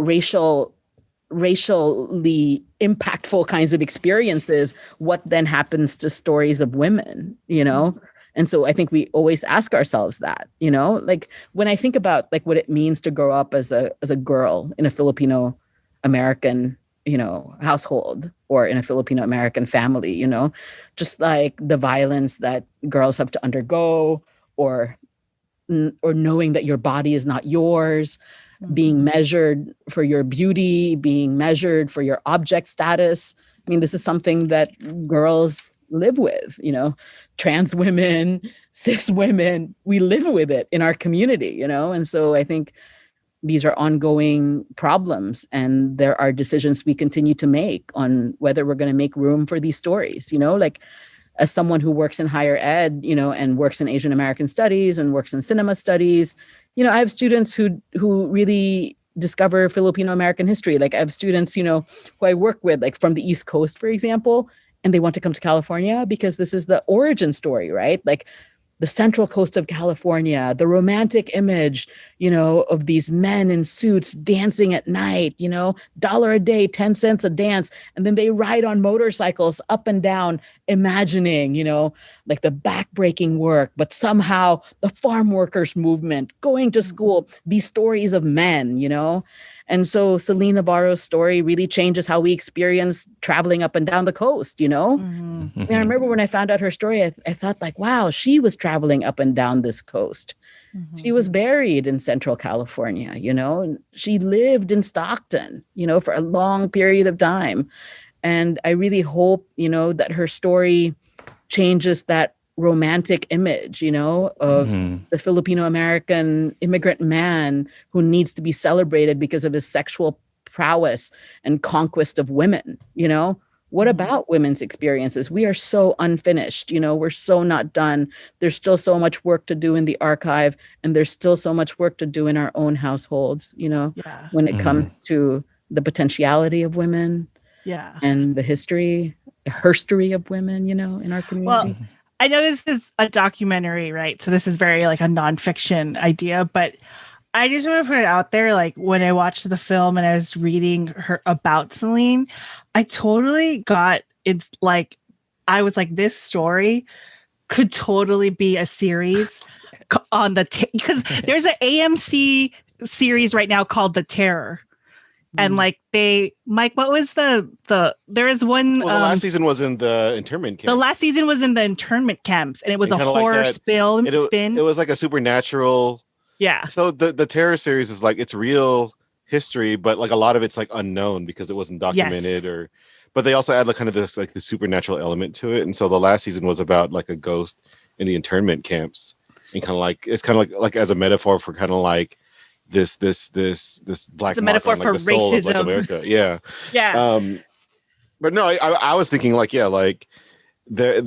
racially impactful kinds of experiences, what then happens to stories of women, you know? And so I think we always ask ourselves that, you know, like when I think about like what it means to grow up as a girl in a Filipino American, you know, household or in a Filipino American family, you know, just like the violence that girls have to undergo, or knowing that your body is not yours, being measured for your beauty, being measured for your object status. I mean, this is something that girls live with, you know, trans women, cis women, we live with it in our community, you know? And so I think these are ongoing problems, and there are decisions we continue to make on whether we're going to make room for these stories, you know, like as someone who works in higher ed, you know, and works in Asian American studies and works in cinema studies, you know, I have students who really discover Filipino American history. Like I have students, you know, who I work with, like from the East Coast, for example, and they want to come to California because this is the origin story, right? Like the central coast of California, the romantic image, you know, of these men in suits dancing at night, you know, $1 a day, 10 cents a dance. And then they ride on motorcycles up and down, imagining, you know, like the backbreaking work, but somehow the farm workers movement, going to school, these stories of men, you know. And so Celine Navarro's story really changes how we experience traveling up and down the coast, you know? And I remember when I found out her story, I thought like, wow, she was traveling up and down this coast. She was buried in Central California, you know, and she lived in Stockton, you know, for a long period of time. And I really hope, you know, that her story changes that romantic image, you know, of the Filipino American immigrant man who needs to be celebrated because of his sexual prowess and conquest of women, you know. What about women's experiences? We are so unfinished, you know, we're so not done. There's still so much work to do in the archive, and there's still so much work to do in our own households, you know, when it comes to the potentiality of women and the herstory of women, you know, in our community. Well, I know this is a documentary, right? So this is very like a nonfiction idea, but I just want to put it out there. Like when I watched the film and I was reading her about Celine, I totally got it. Like I was like, this story could totally be a series on because there's an AMC series right now called The Terror. And like Mike, what was there is one. Well, the last season was in the internment camps. The last season was in the internment camps, and it was a horror spin. It was like a supernatural. Yeah. So the Terror series is like, it's real history, but like a lot of it's like unknown because it wasn't documented but they also add like kind of this like the supernatural element to it. And so the last season was about like a ghost in the internment camps, and kind of like, it's kind of like as a metaphor for kind of like this black the metaphor on, like, for the soul racism of, like, America. Yeah. But no, I was thinking like, yeah, like there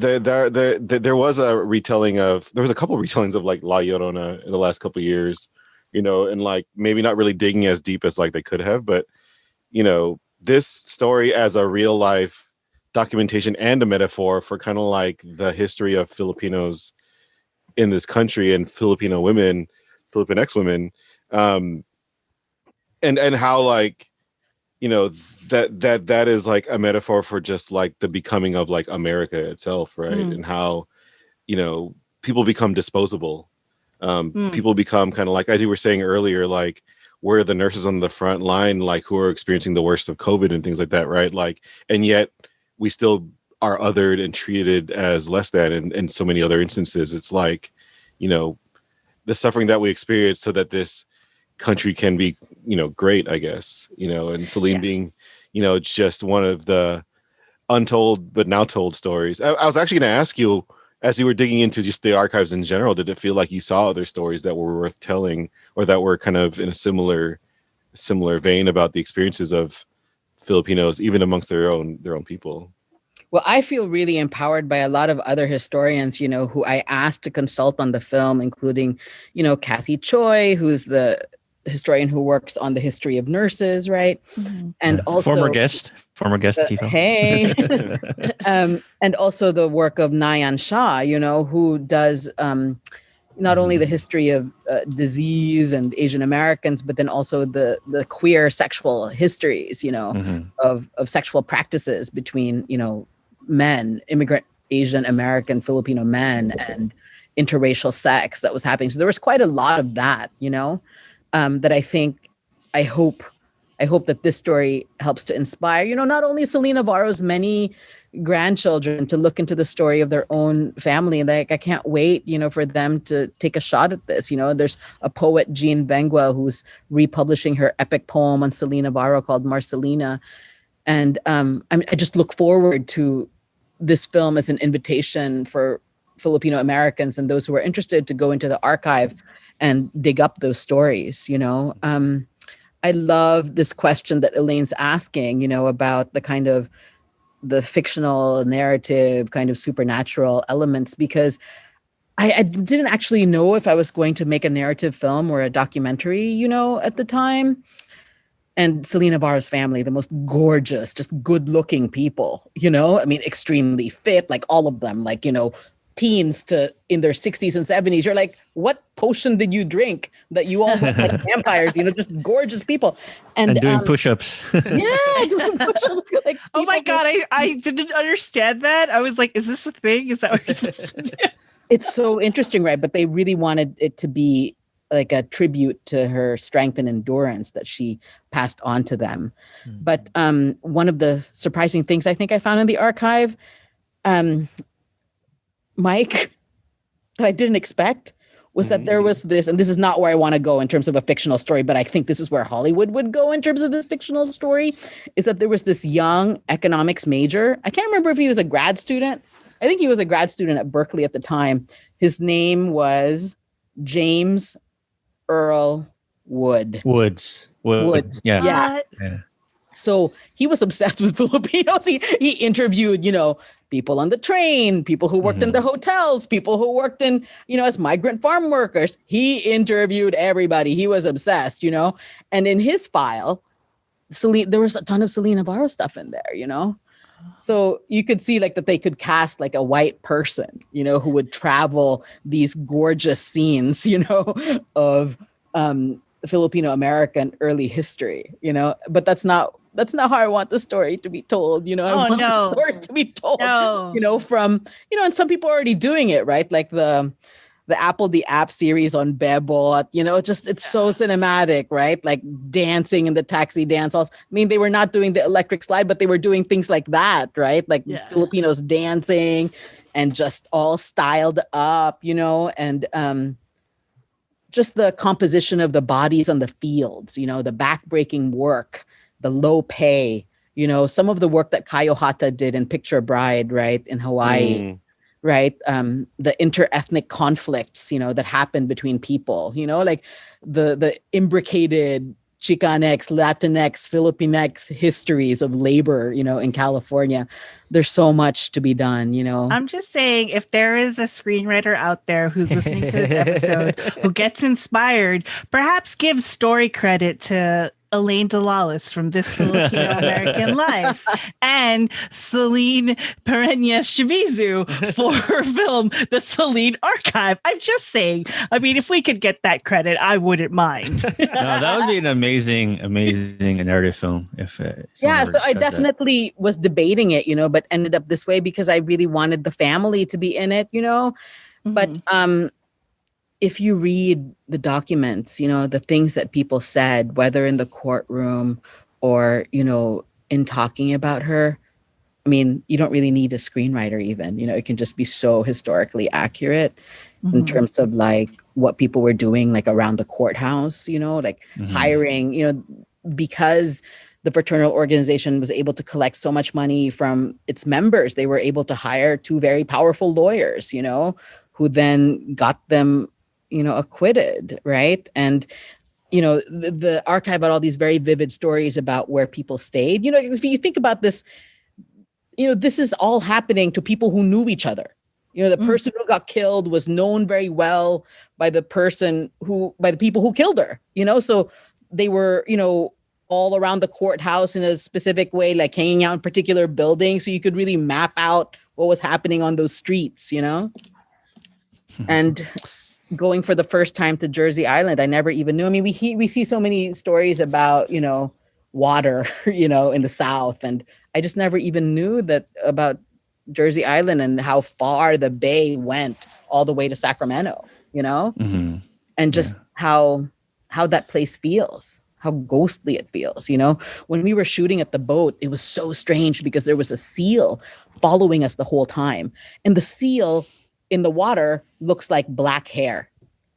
was a retelling of, there was a couple of retellings of like La Llorona in the last couple of years, you know, and like maybe not really digging as deep as like they could have, but this story as a real life documentation and a metaphor for kind of like the history of Filipinos in this country and Filipino women, Filipinx women, and how like, that is like a metaphor for just like the becoming of like America itself, right? And how, people become disposable. People become kind of like, as you were saying earlier, like we're the nurses on the front line, like who are experiencing the worst of COVID and things like that, right? Like, and yet we still are othered and treated as less than in so many other instances. It's like, the suffering that we experience so that this country can be, great, I guess, and Celine being, just one of the untold but now told stories. I was actually going to ask you, as you were digging into just the archives in general, did it feel like you saw other stories that were worth telling or that were kind of in a similar vein about the experiences of Filipinos, even amongst their own people? Well, I feel really empowered by a lot of other historians, who I asked to consult on the film, including, Kathy Choi, who's the historian who works on the history of nurses, right? And also former guest TFAL. Hey. And also the work of Nayan Shah, who does not only the history of disease and Asian Americans, but then also the queer sexual histories, of sexual practices between, men, immigrant Asian American Filipino men, and interracial sex that was happening. So there was quite a lot of that, that I hope that this story helps to inspire, not only Celine Navarro's many grandchildren to look into the story of their own family. And I can't wait, for them to take a shot at this. There's a poet, Jean Bengua, who's republishing her epic poem on Celine Navarro called Marcelina. And I just look forward to this film as an invitation for Filipino Americans and those who are interested to go into the archive and dig up those stories. I love this question that Elaine's asking, about the kind of the fictional narrative, kind of supernatural elements, because I didn't actually know if I was going to make a narrative film or a documentary, at the time. And Celine Navarro's family, the most gorgeous, just good looking people, extremely fit, like all of them, like, teens to in their 60s and 70s. You're like, what potion did you drink that you all look like vampires? Just gorgeous people. And doing push-ups. Yeah, doing push-ups. Like, oh my God, I didn't understand that. I was like, is this a thing? Is that what you're supposed to do? It's so interesting, right? But they really wanted it to be like a tribute to her strength and endurance that she passed on to them. But one of the surprising things I think I found in the archive, Mike, that I didn't expect, was that there was this, and this is not where I want to go in terms of a fictional story, but I think this is where Hollywood would go in terms of this fictional story, is that there was this young economics major. I can't remember if he was a grad student. I think he was a grad student at Berkeley at the time. His name was James Earl Woods. Yeah. So he was obsessed with Filipinos. He interviewed, people on the train, people who worked in the hotels, people who worked in, as migrant farm workers. He interviewed everybody. He was obsessed, And in his file, there was a ton of Celine Navarro stuff in there, So you could see like that they could cast like a white person, who would travel these gorgeous scenes, of Filipino American early history, but that's not how I want the story to be told. I want the story to be told, from, and some people are already doing it, right? Like the Apple the App series on Bebot, it's so cinematic, right? Like dancing in the taxi dance halls. I mean, they were not doing the electric slide, but they were doing things like that, right? Like Filipinos dancing and just all styled up, and just the composition of the bodies on the fields, the backbreaking work, the low pay, some of the work that Kayo Hata did in Picture Bride, right, in Hawaii, right? The interethnic conflicts, that happened between people, like the imbricated Chicanx, Latinx, Filipinx histories of labor, in California. There's so much to be done, I'm just saying, if there is a screenwriter out there who's listening to this episode who gets inspired, perhaps give story credit to Elaine Delalis from This Filipino American Life and Celine Perenya Shimizu for her film, The Celine Archive. I'm just saying. I mean, if we could get that credit, I wouldn't mind. No, that would be an amazing narrative film. If Yeah, someone so I does that. definitely was debating it, but ended up this way because I really wanted the family to be in it, But if you read the documents, the things that people said, whether in the courtroom or, in talking about her, I mean, you don't really need a screenwriter even, it can just be so historically accurate in terms of like what people were doing, like around the courthouse, hiring, because the fraternal organization was able to collect so much money from its members, they were able to hire two very powerful lawyers, who then got them, acquitted, right? And, the archive had all these very vivid stories about where people stayed. If you think about this, this is all happening to people who knew each other. The person who got killed was known very well by the people who killed her, so they were, all around the courthouse in a specific way, like hanging out in particular buildings. So you could really map out what was happening on those streets, and going for the first time to Jersey Island, I never even knew. I mean, we see so many stories about, water, in the South. And I just never even knew that about Jersey Island and how far the bay went all the way to Sacramento, and just how that place feels, how ghostly it feels. When we were shooting at the boat, it was so strange because there was a seal following us the whole time. And the seal in the water looks like black hair.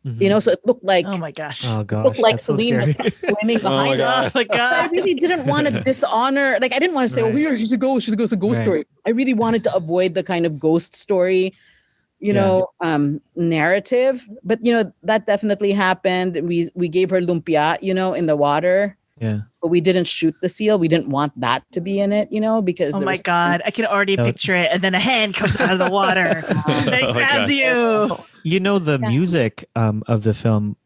So it looked like, oh my gosh, looked like Celine was swimming behind us. Oh my God. I really didn't want to dishonor. Like I didn't want to say, "Oh, here she's a ghost. It's a ghost story." I really wanted to avoid the kind of ghost story, narrative. But that definitely happened. We gave her lumpia, in the water. Yeah. But we didn't shoot the seal. We didn't want that to be in it, because oh my God, I can already picture it. And then a hand comes out of the water and it grabs you. The music of the film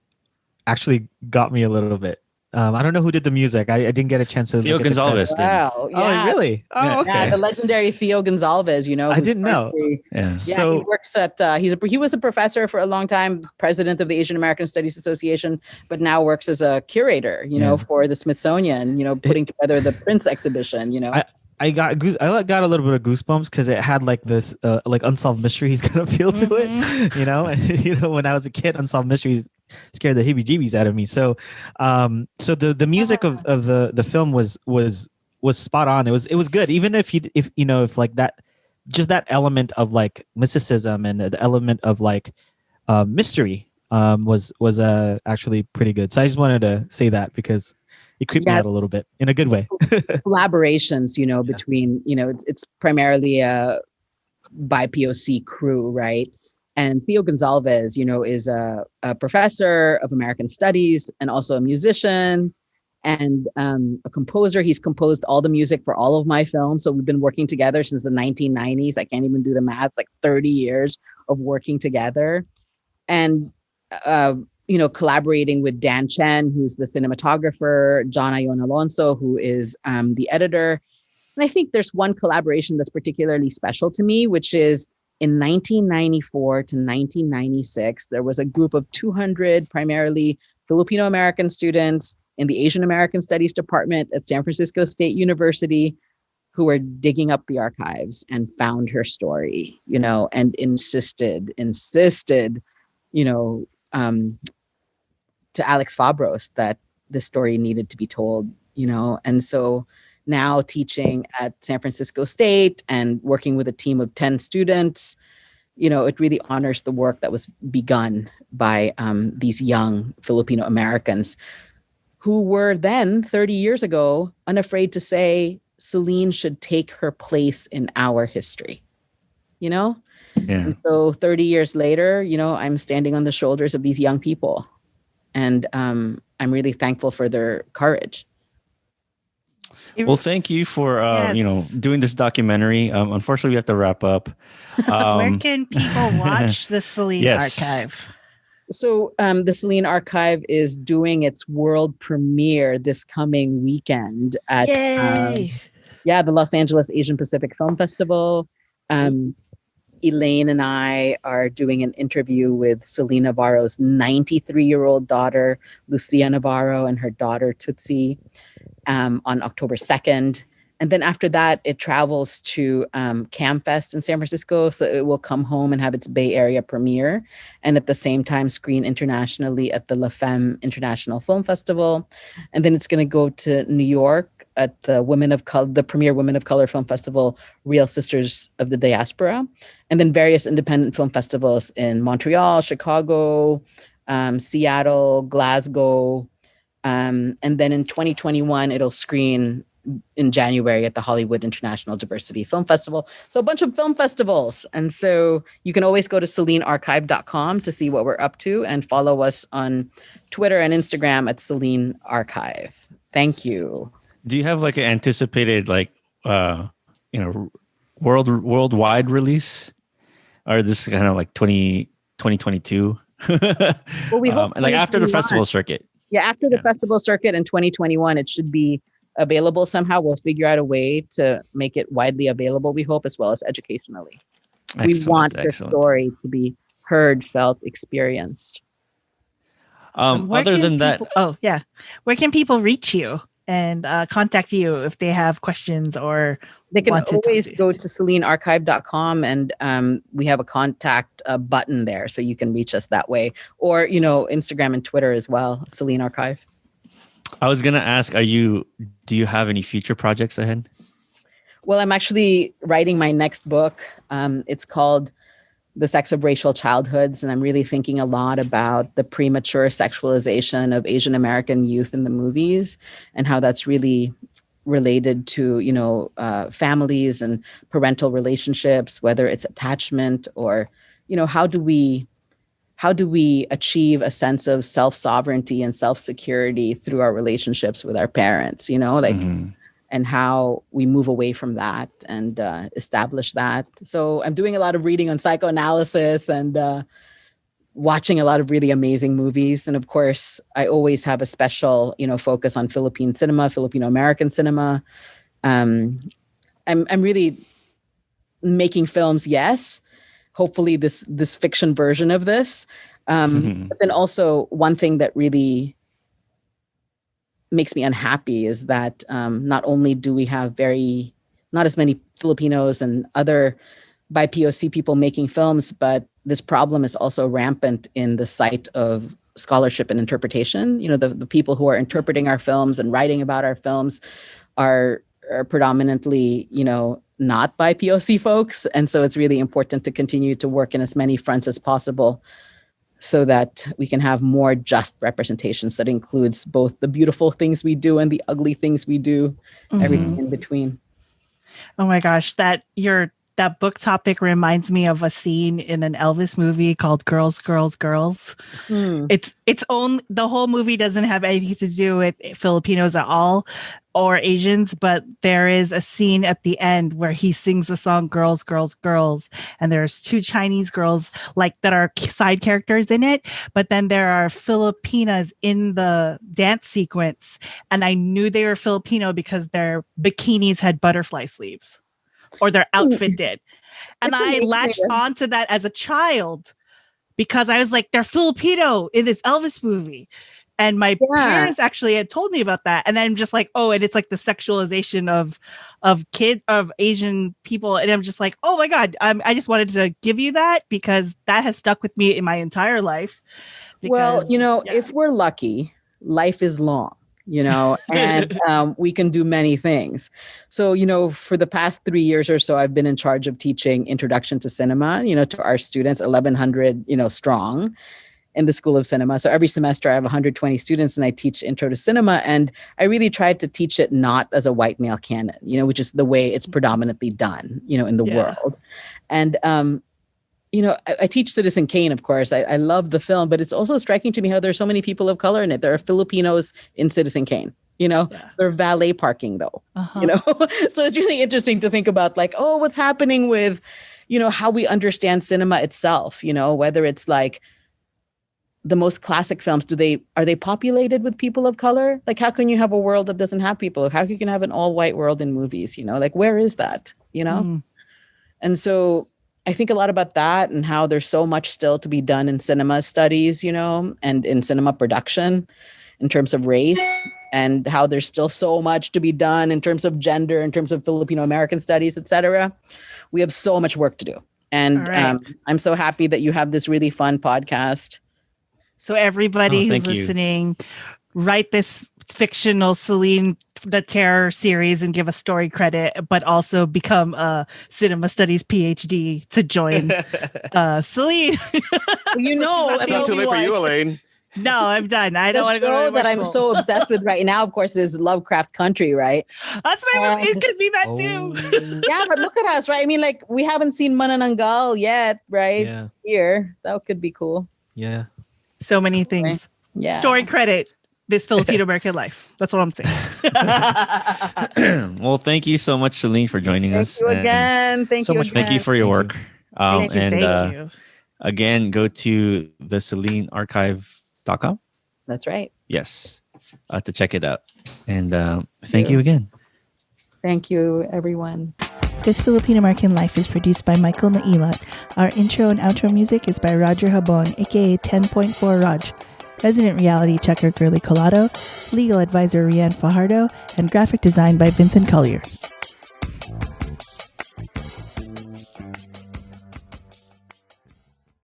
actually got me a little bit. I don't know who did the music. I didn't get a chance to. Theo look at the Gonzalez credits. did. Wow. Yeah. Oh, really? Oh, okay. Yeah, the legendary Theo Gonzalez, I didn't know. Yeah. Yeah, So he works at he was a professor for a long time, president of the Asian American Studies Association, but now works as a curator, for the Smithsonian, putting together the Prince exhibition, I got a little bit of goosebumps because it had like this like Unsolved Mysteries kind of feel to it, and when I was a kid, Unsolved Mysteries scared the heebie-jeebies out of me. So the music of the film was spot on. It was good, even if like that, just that element of like mysticism and the element of like mystery was actually pretty good. So I just wanted to say that because it creeped me out a little bit in a good way. Collaborations, between, it's primarily a BIPOC crew, right? And Theo Gonzalez, is a professor of American Studies and also a musician and a composer. He's composed all the music for all of my films. So we've been working together since the 1990s. I can't even do the math. It's like 30 years of working together. And collaborating with Dan Chen, who's the cinematographer, John Ayon Alonso, who is the editor. And I think there's one collaboration that's particularly special to me, which is in 1994 to 1996, there was a group of 200 primarily Filipino American students in the Asian American Studies department at San Francisco State University who were digging up the archives and found her story, and insisted, to Alex Fabros that the story needed to be told, and so now teaching at San Francisco State and working with a team of 10 students, it really honors the work that was begun by these young Filipino Americans who were then 30 years ago unafraid to say Celine should take her place in our history, Yeah. And so 30 years later, I'm standing on the shoulders of these young people. And I'm really thankful for their courage. Well, thank you for Yes. doing this documentary. Unfortunately, we have to wrap up. Where can people watch the Celine Yes. Archive? So the Celine Archive is doing its world premiere this coming weekend at Yay! the Los Angeles Asian Pacific Film Festival. Elaine and I are doing an interview with Celine Navarro's 93-year-old daughter, Lucia Navarro, and her daughter, Tootsie, on October 2nd. And then after that, it travels to CamFest in San Francisco. So it will come home and have its Bay Area premiere. And at the same time, screen internationally at the La Femme International Film Festival. And then it's going to go to New York at the premier Women of Color Film Festival, Real Sisters of the Diaspora. And then various independent film festivals in Montreal, Chicago, Seattle, Glasgow. And then in 2021, it'll screen in January at the Hollywood International Diversity Film Festival. So a bunch of film festivals. And so you can always go to CelineArchive.com to see what we're up to and follow us on Twitter and Instagram at Celine Archive. Thank you. Do you have like an anticipated worldwide release? Or this is kind of like 2022? Well, we hope like after the festival circuit. Yeah, after the festival circuit in 2021, it should be available somehow. We'll figure out a way to make it widely available, we hope, as well as educationally. We want the story to be heard, felt, experienced. Other than that, where can people reach you and contact you if they have questions, or they can always go to CelineArchive.com, and we have a contact button there, so you can reach us that way, or Instagram and Twitter as well. Celine Archive. I was gonna ask, do you have any future projects ahead? Well, I'm actually writing my next book. It's called The Sex of Racial Childhoods, and I'm really thinking a lot about the premature sexualization of Asian American youth in the movies and how that's really related to families and parental relationships, whether it's attachment or how do we achieve a sense of self-sovereignty and self-security through our relationships with our parents, and how we move away from that and establish that. So I'm doing a lot of reading on psychoanalysis and watching a lot of really amazing movies. And of course, I always have a special, focus on Philippine cinema, Filipino American cinema. I'm really making films, yes. Hopefully this fiction version of this. But then also one thing that really makes me unhappy is that not only do we have not as many Filipinos and other BIPOC people making films, but this problem is also rampant in the site of scholarship and interpretation. The people who are interpreting our films and writing about our films are predominantly, not BIPOC folks. And so it's really important to continue to work in as many fronts as possible so that we can have more just representations that includes both the beautiful things we do and the ugly things we do, everything in between. Oh my gosh, that book topic reminds me of a scene in an Elvis movie called Girls, Girls, Girls. It's the whole movie doesn't have anything to do with Filipinos at all or Asians, but there is a scene at the end where he sings the song Girls, Girls, Girls, and there's two Chinese girls that are side characters in it, but then there are Filipinas in the dance sequence, and I knew they were Filipino because their bikinis had butterfly sleeves. Or their outfit did. And I latched onto that as a child because I was like, they're Filipino in this Elvis movie. And my parents actually had told me about that. And then I'm just like, oh, and it's like the sexualization of Asian people. And I'm just like, oh my God, I just wanted to give you that because that has stuck with me in my entire life. Because, if we're lucky, life is long. And we can do many things. So, for the past 3 years or so, I've been in charge of teaching Introduction to Cinema, to our students, 1,100, strong in the School of Cinema. So every semester I have 120 students and I teach Intro to Cinema. And I really tried to teach it not as a white male canon, which is the way it's predominantly done, in the world. And, I teach Citizen Kane, of course. I love the film, but it's also striking to me how there are so many people of color in it. There are Filipinos in Citizen Kane, They're valet parking though, So it's really interesting to think about what's happening with, how we understand cinema itself, whether it's the most classic films, are they populated with people of color? Like, how can you have a world that doesn't have people? How you can have an all white world in movies? Like, where is that? And so I think a lot about that, and how there's so much still to be done in cinema studies, and in cinema production in terms of race, and how there's still so much to be done in terms of gender, in terms of Filipino American studies, etc. We have so much work to do. And I'm so happy that you have this really fun podcast. So everybody who's listening, write this fictional Celine the Terror series and give a story credit, but also become a cinema studies PhD to join Celine. It's not too late for you, Elaine. No, I'm done. I don't want to go to that I'm so obsessed with right now, of course, is Lovecraft Country, right? That's what it could be that too. Yeah, but look at us, right? I mean, like, we haven't seen Manananggal yet, right? Yeah. Here. That could be cool. Yeah. So many things. Yeah. Story credit. This Filipino American life. That's what I'm saying. Well, thank you so much, Celine, for joining us. Thank you again. Thank you. Thank you for your work. Thank you. Again, go to the CelineArchive.com. That's right. Yes, to check it out. And thank you again. Thank you, everyone. This Filipino American Life is produced by Michael Nailat. Our intro and outro music is by Roger Habon, aka 10.4 Raj. Resident reality checker Girly Colado, legal advisor Rianne Fajardo, and graphic design by Vincent Collyer.